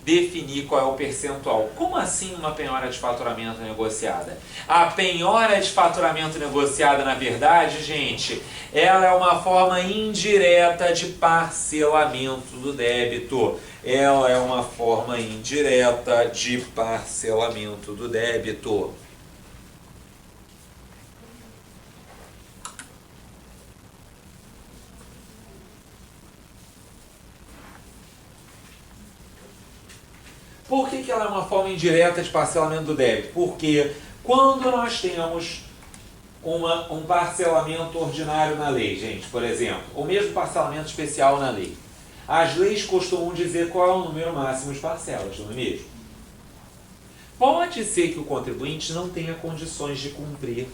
definir qual é o percentual, como assim uma penhora de faturamento negociada? A penhora de faturamento negociada, na verdade, gente, ela é uma forma indireta de parcelamento do débito. Ela é uma forma indireta de parcelamento do débito. Por que ela é uma forma indireta de parcelamento do débito? Porque quando nós temos um parcelamento ordinário na lei, gente, por exemplo, ou mesmo parcelamento especial na lei, as leis costumam dizer qual é o número máximo de parcelas, não é mesmo? Pode ser que o contribuinte não tenha condições de cumprir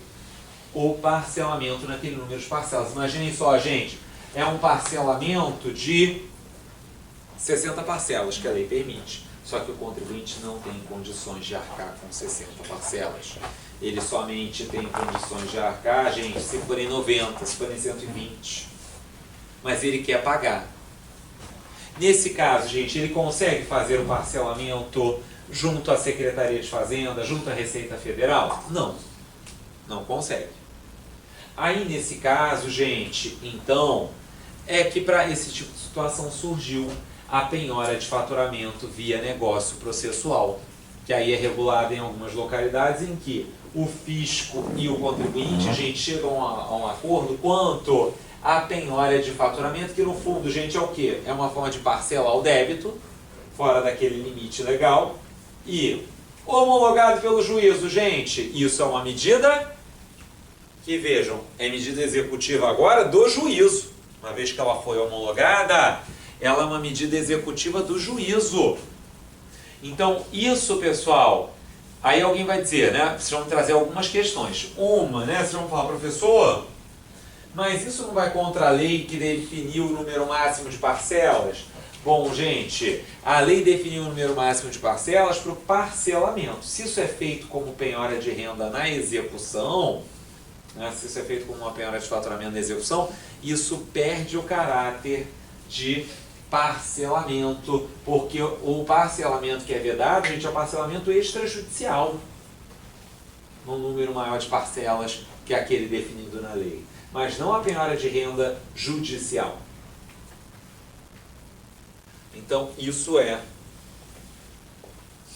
o parcelamento naquele número de parcelas. Imaginem só, gente, é um parcelamento de 60 parcelas que a lei permite. Só que o contribuinte não tem condições de arcar com 60 parcelas. Ele somente tem condições de arcar, gente, se forem 90, se forem 120. Mas ele quer pagar. Nesse caso, gente, ele consegue fazer o parcelamento junto à Secretaria de Fazenda, junto à Receita Federal? Não, não consegue. Aí, nesse caso, gente, então, é que para esse tipo de situação surgiu a penhora de faturamento via negócio processual, que aí é regulada em algumas localidades em que o fisco e o contribuinte, gente, chegam a um acordo quanto à penhora de faturamento, que no fundo, gente, é o quê? É uma forma de parcelar o débito, fora daquele limite legal, e homologado pelo juízo, gente, isso é uma medida que, vejam, é medida executiva agora do juízo. Uma vez que ela foi homologada, ela é uma medida executiva do juízo. Então, isso, pessoal, aí alguém vai dizer, né? Vocês vão trazer algumas questões. Uma, né? Vocês vão falar, professor, mas isso não vai contra a lei que definiu o número máximo de parcelas? Bom, gente, a lei definiu o número máximo de parcelas para o parcelamento. Se isso é feito como penhora de renda na execução, né? Se isso é feito como uma penhora de faturamento na execução, isso perde o caráter de parcelamento, porque o parcelamento que é vedado, gente, é o parcelamento extrajudicial, num número maior de parcelas que aquele definido na lei, mas não a penhora de renda judicial. Então, isso é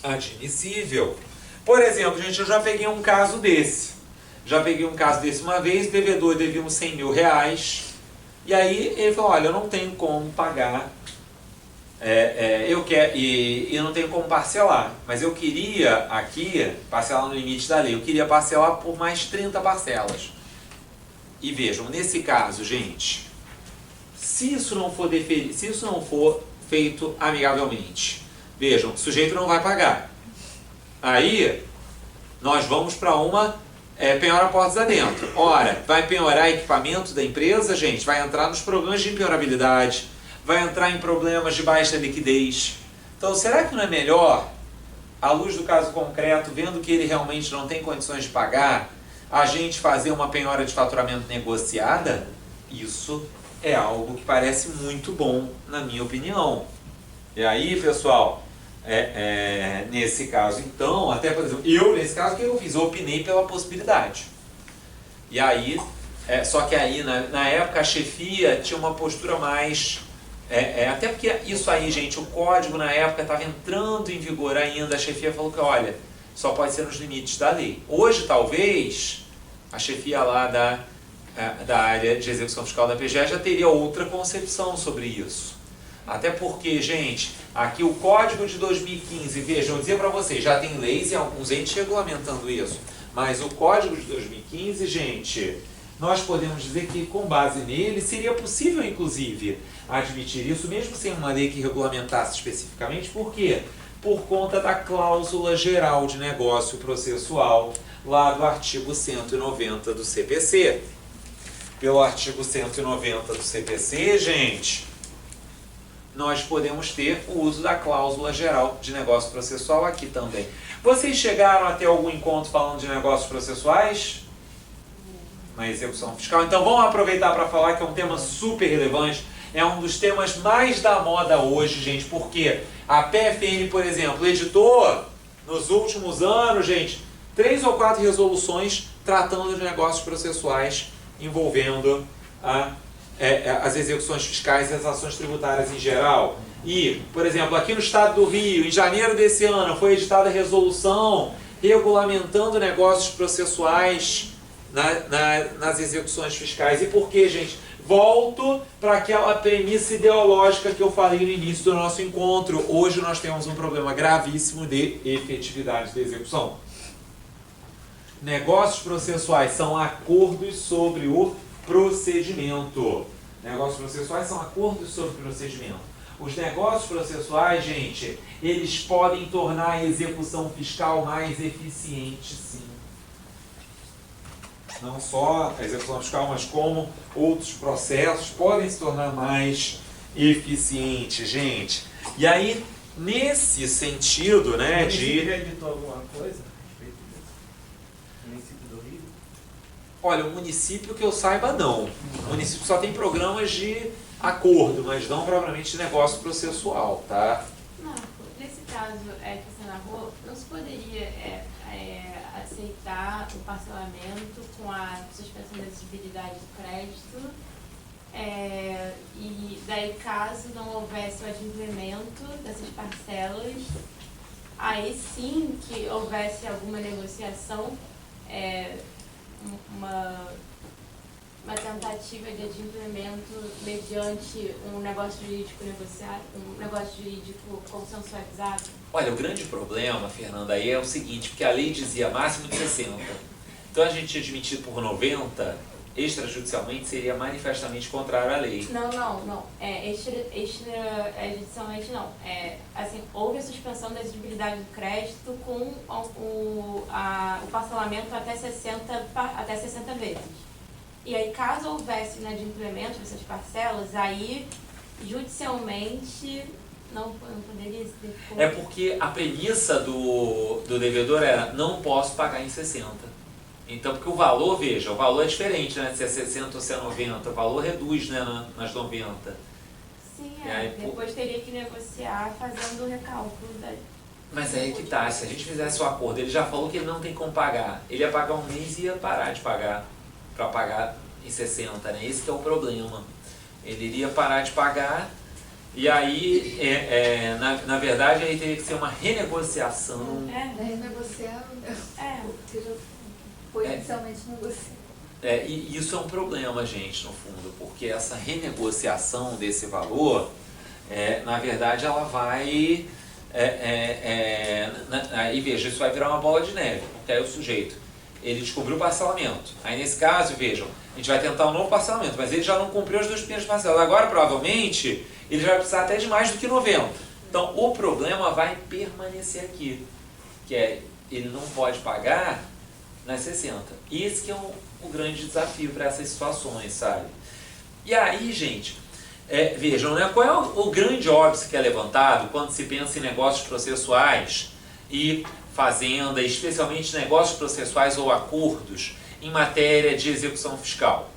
admissível. Por exemplo, gente, eu já peguei um caso desse. Uma vez, o devedor devia uns 100 mil reais, e aí ele falou, olha, eu não tenho como pagar, eu não tenho como parcelar, mas eu queria aqui, parcelar no limite da lei, eu queria parcelar por mais 30 parcelas. E vejam, nesse caso, gente, se isso não for feito amigavelmente, vejam, o sujeito não vai pagar. Aí, nós vamos para uma penhora portas adentro. Ora, vai penhorar equipamento da empresa, gente, vai entrar nos problemas de impenhorabilidade, vai entrar em problemas de baixa liquidez. Então, será que não é melhor, à luz do caso concreto, vendo que ele realmente não tem condições de pagar, a gente fazer uma penhora de faturamento negociada? Isso é algo que parece muito bom, na minha opinião. E aí, pessoal, nesse caso, então, até por exemplo, nesse caso, o que eu fiz? Eu opinei pela possibilidade. E aí, só que aí, na época, a chefia tinha uma postura mais... até porque isso aí, gente, o código na época estava entrando em vigor ainda, a chefia falou que, olha, só pode ser nos limites da lei. Hoje, talvez, a chefia lá da área de execução fiscal da PGE já teria outra concepção sobre isso. Até porque, gente, aqui o Código de 2015, vejam, eu dizia para vocês, já tem leis e alguns entes regulamentando isso, mas o Código de 2015, gente, nós podemos dizer que com base nele seria possível, inclusive, admitir isso, mesmo sem uma lei que regulamentasse especificamente. Por quê? Por conta da cláusula geral de negócio processual, lá do artigo 190 do CPC. Pelo artigo 190 do CPC, gente, nós podemos ter o uso da cláusula geral de negócio processual aqui também. Vocês chegaram a ter algum encontro falando de negócios processuais na execução fiscal? Então vamos aproveitar para falar que é um tema super relevante, é um dos temas mais da moda hoje, gente, porque a PFN, por exemplo, editou nos últimos anos, gente, 3 ou 4 resoluções tratando de negócios processuais envolvendo as execuções fiscais e as ações tributárias em geral. E, por exemplo, aqui no estado do Rio, em janeiro desse ano, foi editada a resolução regulamentando negócios processuais nas execuções fiscais. E por quê, gente? Volto para aquela premissa ideológica que eu falei no início do nosso encontro. Hoje nós temos um problema gravíssimo de efetividade da execução. Negócios processuais são acordos sobre o procedimento. Negócios processuais são acordos sobre procedimento. Os negócios processuais, gente, eles podem tornar a execução fiscal mais eficiente, sim. Não só a execução fiscal, mas como outros processos podem se tornar mais eficientes, gente. E aí, nesse sentido, né, O município já editou alguma coisa a respeito disso? O município do Rio? Olha, o município que eu saiba, não. O município só tem programas de acordo, mas não propriamente de negócio processual, tá? Não, nesse caso que você narrou, não se poderia aceitar o parcelamento com a suspensão da exigibilidade do crédito? E daí, caso não houvesse o adimplemento dessas parcelas, aí sim que houvesse alguma negociação, uma tentativa de adimplemento mediante um negócio jurídico negociado, um negócio jurídico consensualizado? Olha, o grande problema, Fernanda, aí é o seguinte, porque a lei dizia máximo de 60. Então a gente tinha admitido por 90, extrajudicialmente seria manifestamente contrário à lei. Não. Extrajudicialmente não. Assim, houve a suspensão da exigibilidade do crédito com o parcelamento até 60 vezes. E aí, caso houvesse inadimplemento dessas parcelas, aí, judicialmente, não poderia ser. É porque a premissa do devedor era, não posso pagar em 60. Então, porque o valor, veja, o valor é diferente, né? Se é 60 ou se é 90, o valor reduz, né, nas 90. Sim, aí, depois teria que negociar fazendo o recálculo da... Mas aí que tá, se a gente fizesse o acordo, ele já falou que ele não tem como pagar. Ele ia pagar um mês e ia parar de pagar, para pagar em 60, né? Esse que é o problema. Ele iria parar de pagar e aí, na verdade, aí teria que ser uma renegociação. Renegociar, foi inicialmente negociado. E isso é um problema, gente, no fundo, porque essa renegociação desse valor, na verdade, ela vai... aí veja, isso vai virar uma bola de neve, porque aí o sujeito, ele descobriu o parcelamento. Aí nesse caso, vejam, a gente vai tentar um novo parcelamento, mas ele já não cumpriu as 2 primeiras parcelas. Agora, provavelmente, ele já vai precisar até de mais do que 90. Então, o problema vai permanecer aqui, que ele não pode pagar nas 60. Esse que é o grande desafio para essas situações, sabe? E aí, gente, vejam, né, qual é o grande óbice que é levantado quando se pensa em negócios processuais e fazenda, especialmente negócios processuais ou acordos em matéria de execução fiscal?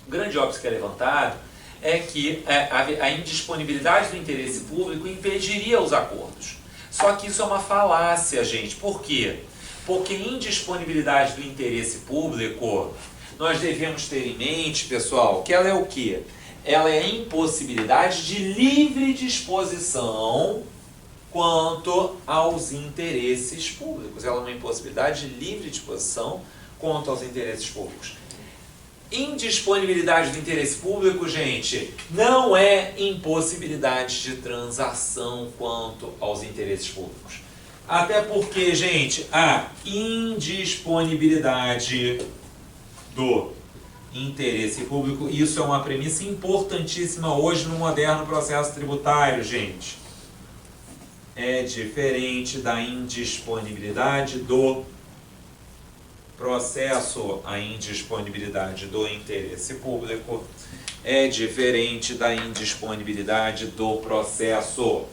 O grande óbice que é levantado é que a indisponibilidade do interesse público impediria os acordos. Só que isso é uma falácia, gente. Por quê? Porque indisponibilidade do interesse público, nós devemos ter em mente, pessoal, que ela é o quê? Ela é a impossibilidade de livre disposição quanto aos interesses públicos. Ela é uma impossibilidade de livre disposição quanto aos interesses públicos. Indisponibilidade do interesse público, gente, não é impossibilidade de transação quanto aos interesses públicos. Até porque, gente, a indisponibilidade do interesse público, isso é uma premissa importantíssima hoje no moderno processo tributário, gente. É diferente da indisponibilidade do processo. A indisponibilidade do interesse público é diferente da indisponibilidade do processo.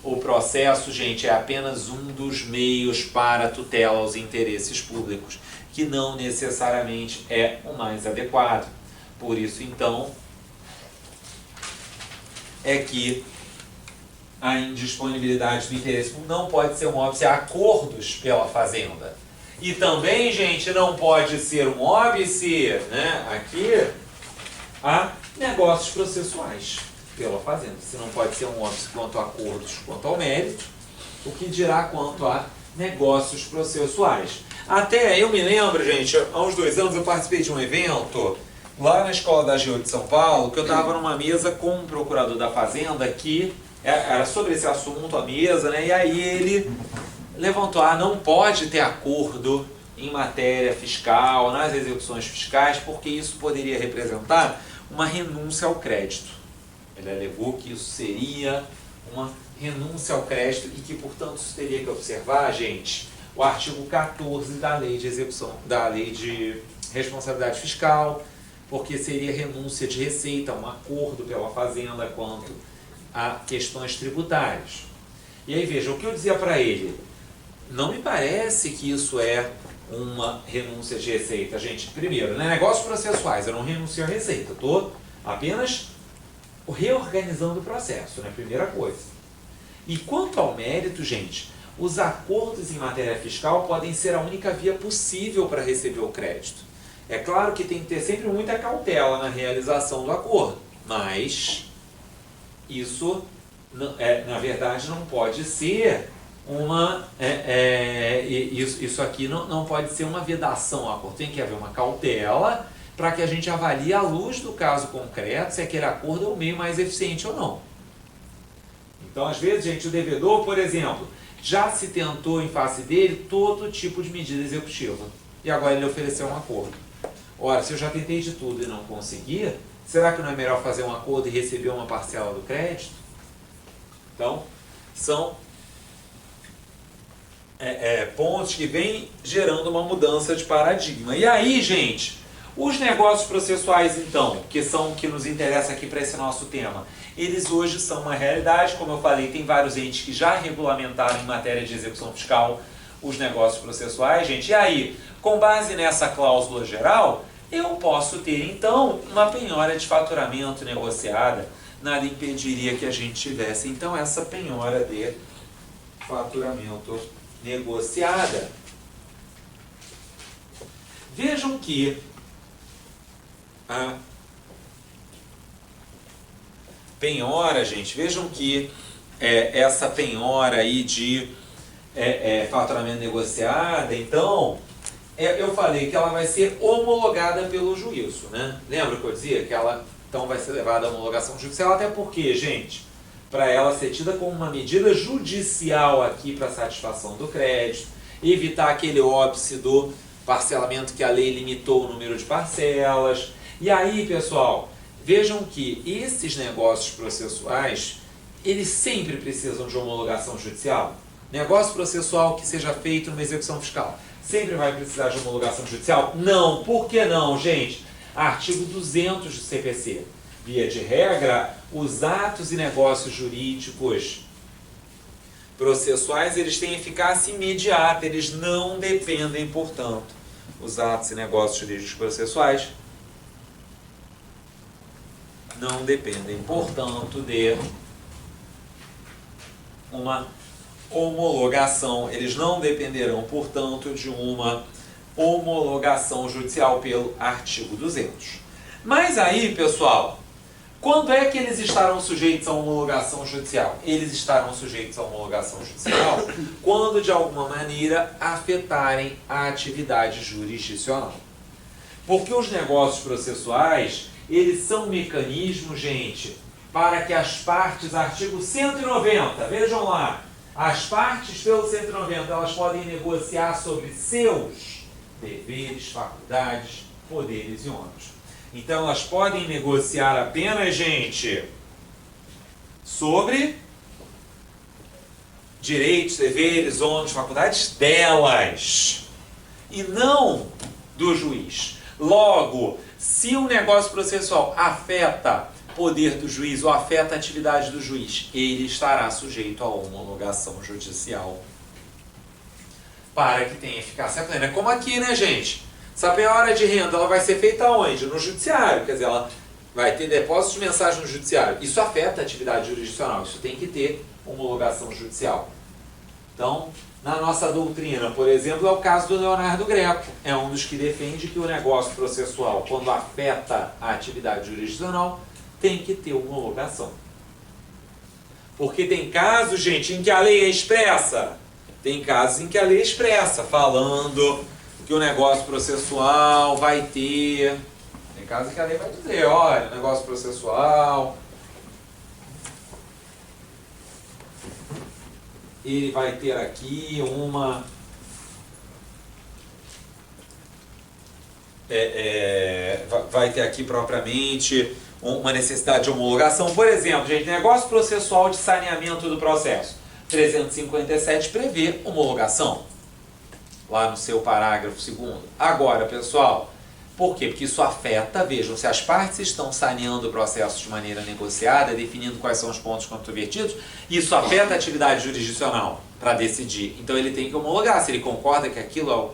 O processo, gente, é apenas um dos meios para a tutela aos interesses públicos, que não necessariamente é o mais adequado. Por isso, então, é que a indisponibilidade do interesse público não pode ser um óbice a acordos pela fazenda. E também, gente, não pode ser um óbice, né, aqui, a negócios processuais pela fazenda. Se não pode ser um óbice quanto a acordos, quanto ao mérito, o que dirá quanto a negócios processuais. Até eu me lembro, gente, há uns 2 anos eu participei de um evento lá na Escola da AGU de São Paulo, que eu estava numa mesa com um procurador da Fazenda que era sobre esse assunto, a mesa, né? E aí ele levantou, não pode ter acordo em matéria fiscal, nas execuções fiscais, porque isso poderia representar uma renúncia ao crédito. Ele alegou que isso seria uma renúncia ao crédito e que, portanto, isso teria que observar, gente, o artigo 14 da Lei de Execução, da Lei de Responsabilidade Fiscal, porque seria renúncia de receita, um acordo pela Fazenda quanto a questões tributárias. E aí, veja, o que eu dizia para ele, não me parece que isso é uma renúncia de receita. Gente, primeiro, né, negócios processuais, eu não renuncio à receita, estou apenas reorganizando o processo, né, primeira coisa. E quanto ao mérito, gente, os acordos em matéria fiscal podem ser a única via possível para receber o crédito. É claro que tem que ter sempre muita cautela na realização do acordo, mas isso, na verdade, não pode ser isso aqui não pode ser uma vedação ao acordo. Tem que haver uma cautela para que a gente avalie à luz do caso concreto se aquele acordo é o meio mais eficiente ou não. Então, às vezes, gente, o devedor, por exemplo, já se tentou em face dele todo tipo de medida executiva e agora ele ofereceu um acordo. Ora, se eu já tentei de tudo e não consegui, será que não é melhor fazer um acordo e receber uma parcela do crédito? Então, são pontos que vêm gerando uma mudança de paradigma. E aí, gente, os negócios processuais, então, que são o que nos interessa aqui para esse nosso tema, eles hoje são uma realidade. Como eu falei, tem vários entes que já regulamentaram em matéria de execução fiscal os negócios processuais, gente. E aí, com base nessa cláusula geral, eu posso ter, então, uma penhora de faturamento negociada. Nada impediria que a gente tivesse, então, essa penhora de faturamento negociada. Vejam que a penhora, gente, vejam que essa penhora aí de faturamento negociada, então, eu falei que ela vai ser homologada pelo juízo, né? Lembra que eu dizia que ela, então, vai ser levada à homologação judicial, até porque, gente, para ela ser tida como uma medida judicial aqui para satisfação do crédito, evitar aquele óbice do parcelamento que a lei limitou o número de parcelas. E aí, pessoal, vejam que esses negócios processuais, eles sempre precisam de homologação judicial. Negócio processual que seja feito numa execução fiscal, sempre vai precisar de homologação judicial? Não. Por que não, gente? Artigo 200 do CPC. Via de regra, os atos e negócios jurídicos processuais, eles têm eficácia imediata, eles não dependem, portanto, os atos e negócios jurídicos processuais não dependem, portanto, de uma homologação, eles não dependerão, portanto, de uma homologação judicial pelo artigo 200. Mas aí, pessoal, quando é que eles estarão sujeitos a homologação judicial? Eles estarão sujeitos a homologação judicial quando, de alguma maneira, afetarem a atividade jurisdicional. Porque os negócios processuais, eles são mecanismos, gente, para que as partes, artigo 190, vejam lá, as partes pelo 190, elas podem negociar sobre seus deveres, faculdades, poderes e ônus. Então, elas podem negociar apenas, gente, sobre direitos, deveres, ônus, faculdades delas, e não do juiz. Logo, se um negócio processual afeta poder do juiz ou afeta a atividade do juiz, ele estará sujeito à homologação judicial para que tenha eficácia plena. Como aqui, né, gente? Essa penhora de renda, ela vai ser feita onde? No judiciário, quer dizer, ela vai ter depósito de mensagem no judiciário. Isso afeta a atividade jurisdicional, isso tem que ter homologação judicial. Então, na nossa doutrina, por exemplo, é o caso do Leonardo Greco. É um dos que defende que o negócio processual, quando afeta a atividade jurisdicional, tem que ter homologação. Porque tem casos, gente, em que a lei é expressa. Tem casos em que a lei é expressa, falando que o negócio processual vai ter... Tem casos que a lei vai dizer, olha, o negócio processual... ele vai ter aqui uma... vai ter aqui propriamente uma necessidade de homologação. Por exemplo, gente, negócio processual de saneamento do processo. 357 prevê homologação, lá no seu parágrafo 2º. Agora, pessoal, por quê? Porque isso afeta, vejam, se as partes estão saneando o processo de maneira negociada, definindo quais são os pontos controvertidos, isso afeta a atividade jurisdicional para decidir. Então ele tem que homologar, se ele concorda que aquilo é o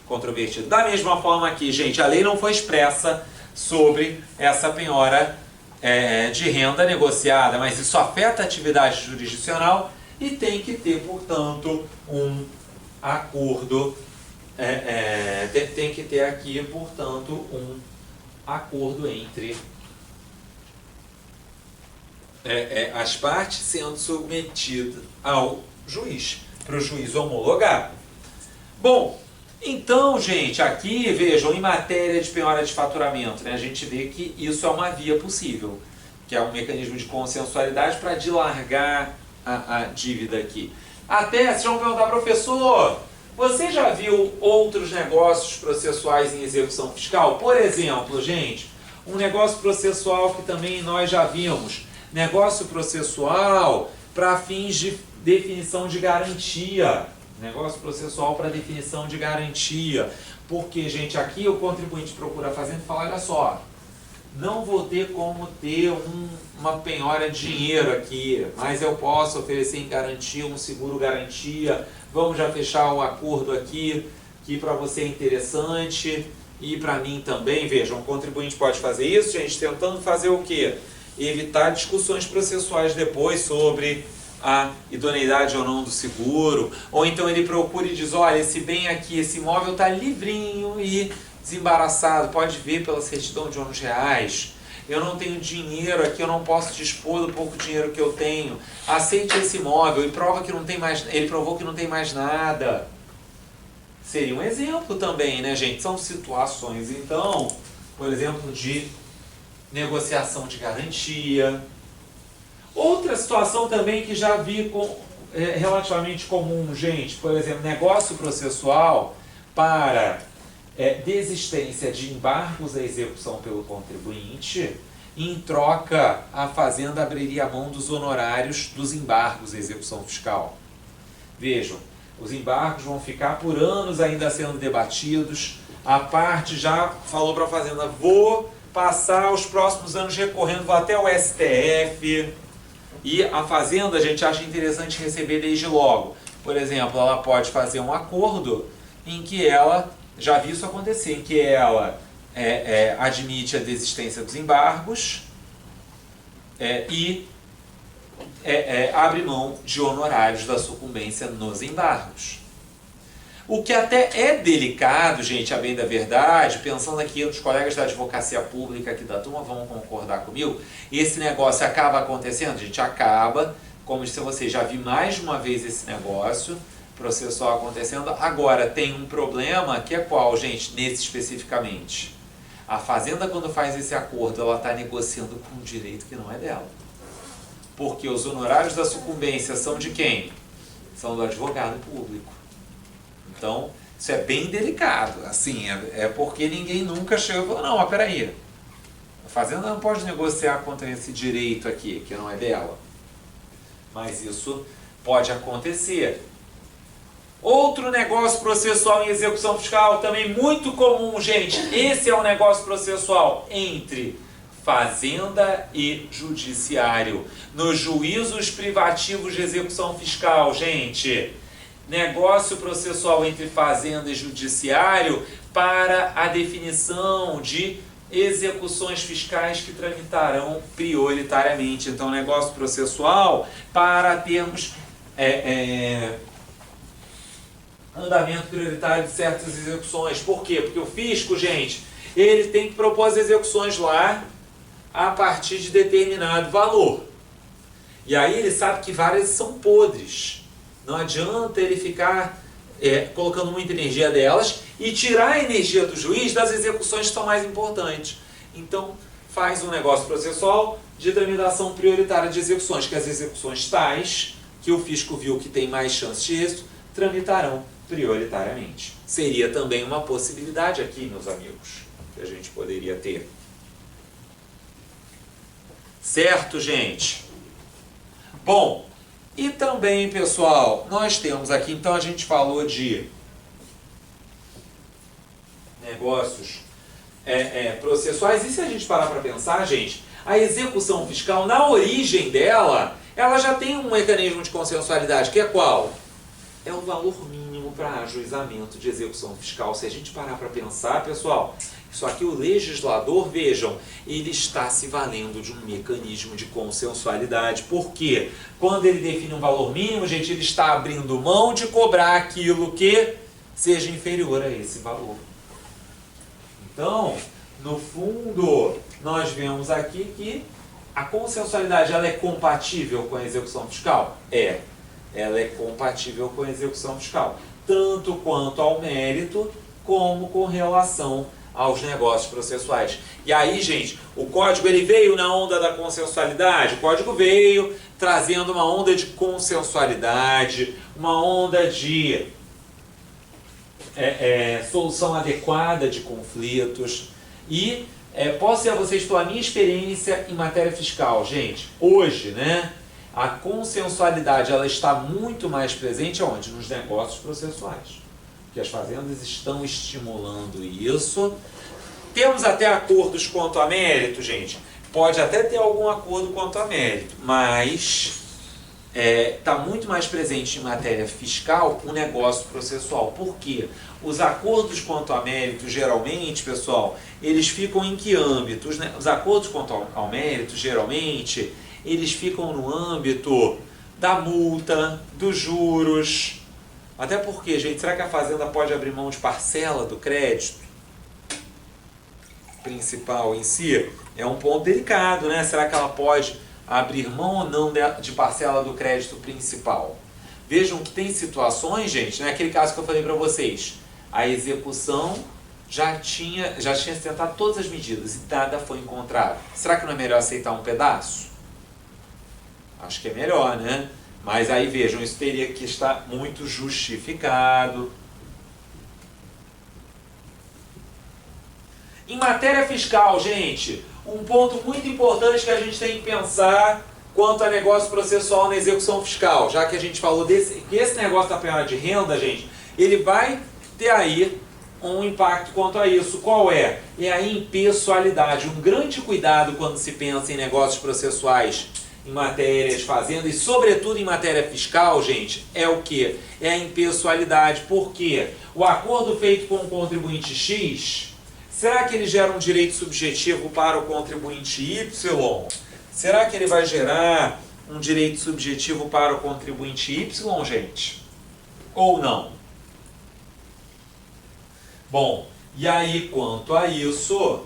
controvertido. Da mesma forma aqui, gente, a lei não foi expressa sobre essa penhora de renda negociada, mas isso afeta a atividade jurisdicional e tem que ter, portanto, um acordo, tem que ter aqui, portanto, um acordo entre as partes sendo submetidas ao juiz, para o juiz homologar. Bom, então, gente, aqui, vejam, em matéria de penhora de faturamento, né, a gente vê que isso é uma via possível, que é um mecanismo de consensualidade para dilargar a dívida aqui. Até, vocês vão perguntar, professor, você já viu outros negócios processuais em execução fiscal? Por exemplo, gente, um negócio processual que também nós já vimos, negócio processual para fins de definição de garantia. Negócio processual para definição de garantia. Porque, gente, aqui o contribuinte procura a Fazenda e fala, olha só, não vou ter como ter uma penhora de dinheiro aqui, mas eu posso oferecer em garantia um seguro garantia, vamos já fechar o acordo aqui, que para você é interessante e para mim também. Vejam, o contribuinte pode fazer isso, gente, tentando fazer o quê? Evitar discussões processuais depois sobre a idoneidade ou não do seguro, ou então ele procura e diz, olha, esse bem aqui, esse imóvel está livrinho e desembaraçado, pode ver pela certidão de ônus reais, eu não tenho dinheiro aqui, eu não posso dispor do pouco dinheiro que eu tenho, aceite esse imóvel, e prova que não tem mais, ele provou que não tem mais nada. Seria um exemplo também, né, gente? São situações, então, por exemplo, de negociação de garantia. Outra situação também que já vi relativamente comum, gente, por exemplo, negócio processual para desistência de embargos à execução pelo contribuinte, em troca a Fazenda abriria a mão dos honorários dos embargos à execução fiscal. Vejam, os embargos vão ficar por anos ainda sendo debatidos, a parte já falou para a Fazenda, vou passar os próximos anos recorrendo, vou até o STF, e a Fazenda a gente acha interessante receber desde logo. Por exemplo, ela pode fazer um acordo em que ela, já vi isso acontecer, em que ela admite a desistência dos embargos e abre mão de honorários da sucumbência nos embargos. O que até é delicado, gente, a bem da verdade, pensando aqui nos colegas da advocacia pública aqui da turma, vão concordar comigo, esse negócio acaba acontecendo? Gente, acaba, como disse a vocês, já vi mais de uma vez esse negócio processual acontecendo. Agora, tem um problema que é qual, gente, nesse especificamente? A Fazenda, quando faz esse acordo, ela está negociando com um direito que não é dela. Porque os honorários da sucumbência são de quem? São do advogado público. Então, isso é bem delicado, assim, porque ninguém nunca chegou e falou, não, mas peraí, a Fazenda não pode negociar contra esse direito aqui, que não é dela. Mas isso pode acontecer. Outro negócio processual em execução fiscal, também muito comum, gente, esse é um negócio processual entre Fazenda e Judiciário. Nos juízos privativos de execução fiscal, gente, negócio processual entre Fazenda e Judiciário para a definição de execuções fiscais que tramitarão prioritariamente. Então, negócio processual para termos andamento prioritário de certas execuções. Por quê? Porque o fisco, gente, ele tem que propor as execuções lá a partir de determinado valor. E aí ele sabe que várias são podres. Não adianta ele ficar colocando muita energia delas e tirar a energia do juiz das execuções que são mais importantes. Então, faz um negócio processual de tramitação prioritária de execuções, que as execuções tais, que o fisco viu que tem mais chance de êxito, tramitarão prioritariamente. Seria também uma possibilidade aqui, meus amigos, que a gente poderia ter. Certo, gente? Bom, e também, pessoal, nós temos aqui, então a gente falou de negócios processuais, e se a gente parar para pensar, gente, a execução fiscal, na origem dela, ela já tem um mecanismo de consensualidade, que é qual? É o valor mínimo para ajuizamento de execução fiscal. Se a gente parar para pensar, pessoal, isso aqui o legislador, vejam, ele está se valendo de um mecanismo de consensualidade. Por quê? Quando ele define um valor mínimo, gente, ele está abrindo mão de cobrar aquilo que seja inferior a esse valor. Então, no fundo, nós vemos aqui que a consensualidade ela é compatível com a execução fiscal? É. Ela é compatível com a execução fiscal, tanto quanto ao mérito, como com relação aos negócios processuais. E aí, gente, o código ele veio na onda da consensualidade, o código veio trazendo uma onda de consensualidade, uma onda de solução adequada de conflitos. E posso dizer a vocês, pela minha experiência em matéria fiscal, gente, hoje, né, a consensualidade ela está muito mais presente onde? Nos negócios processuais. Porque as fazendas estão estimulando isso. Temos até acordos quanto a mérito, gente. Pode até ter algum acordo quanto a mérito, mas está muito mais presente em matéria fiscal o negócio processual. Por quê? Os acordos quanto a mérito, geralmente, pessoal, eles ficam em que âmbito? Os acordos quanto ao mérito, geralmente, eles ficam no âmbito da multa, dos juros. Até porque, gente, será que a fazenda pode abrir mão de parcela do crédito principal em si? É um ponto delicado, né? Será que ela pode abrir mão ou não de parcela do crédito principal? Vejam que tem situações, gente, né? Aquele caso que eu falei para vocês, a execução já tinha tentado todas as medidas e nada foi encontrado. Será que não é melhor aceitar um pedaço? Acho que é melhor, né? Mas aí vejam, isso teria que estar muito justificado. Em matéria fiscal, gente, um ponto muito importante que a gente tem que pensar quanto a negócio processual na execução fiscal, já que a gente falou que esse negócio da penhora de renda, gente, ele vai ter aí um impacto quanto a isso. Qual é? É a impessoalidade. Um grande cuidado quando se pensa em negócios processuais em matéria de fazenda e sobretudo em matéria fiscal, gente, é o que? É a impessoalidade. Por quê? O acordo feito com o contribuinte X, será que ele gera um direito subjetivo para o contribuinte Y? Será que ele vai gerar um direito subjetivo para o contribuinte Y, gente? Ou não? Bom, e aí quanto a isso,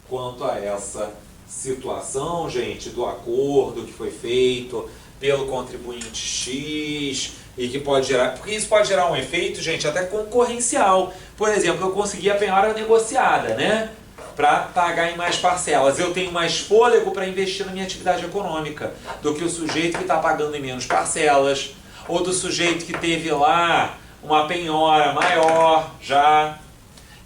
quanto a essa situação, gente, do acordo que foi feito pelo contribuinte X e que pode gerar, porque isso pode gerar um efeito, gente, até concorrencial. Por exemplo, eu consegui a penhora negociada, né, para pagar em mais parcelas. Eu tenho mais fôlego para investir na minha atividade econômica do que o sujeito que está pagando em menos parcelas, ou do sujeito que teve lá uma penhora maior já.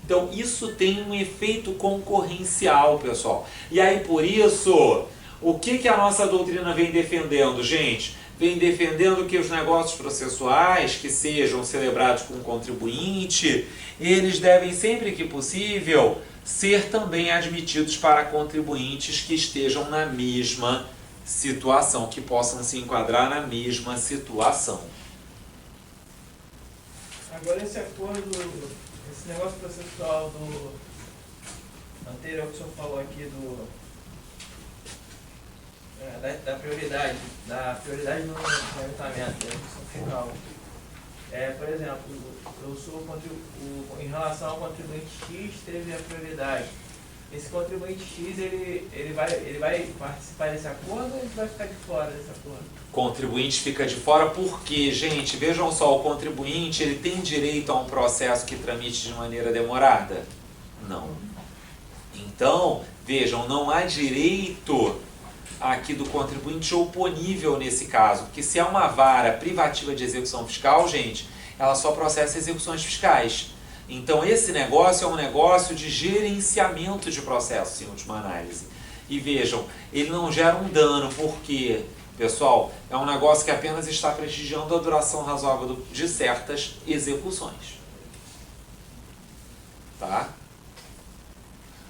Então, isso tem um efeito concorrencial, pessoal. E aí, por isso, o que a nossa doutrina vem defendendo, gente? Vem defendendo que os negócios processuais que sejam celebrados com o contribuinte, eles devem, sempre que possível, ser também admitidos para contribuintes que estejam na mesma situação, que possam se enquadrar na mesma situação. Agora esse acordo, esse negócio processual do anterior que o senhor falou aqui da prioridade no tramitamento da execução final. Por exemplo, eu sou em relação ao contribuinte X, teve a prioridade. Esse contribuinte X, ele vai participar desse acordo ou ele vai ficar de fora desse acordo? Contribuinte fica de fora porque, gente, vejam só, o contribuinte ele tem direito a um processo que tramite de maneira demorada? Não. Então, vejam, não há direito aqui do contribuinte oponível nesse caso, porque se é uma vara privativa de execução fiscal, gente, ela só processa execuções fiscais. Então esse negócio é um negócio de gerenciamento de processos, em última análise. E vejam, ele não gera um dano, porque, pessoal, é um negócio que apenas está prestigiando a duração razoável de certas execuções. Tá?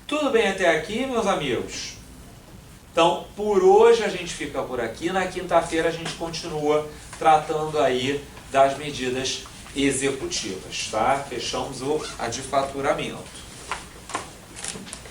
Tudo bem até aqui, meus amigos? Então, por hoje a gente fica por aqui. Na quinta-feira a gente continua tratando aí das medidas executivas, tá? Fechamos a de faturamento.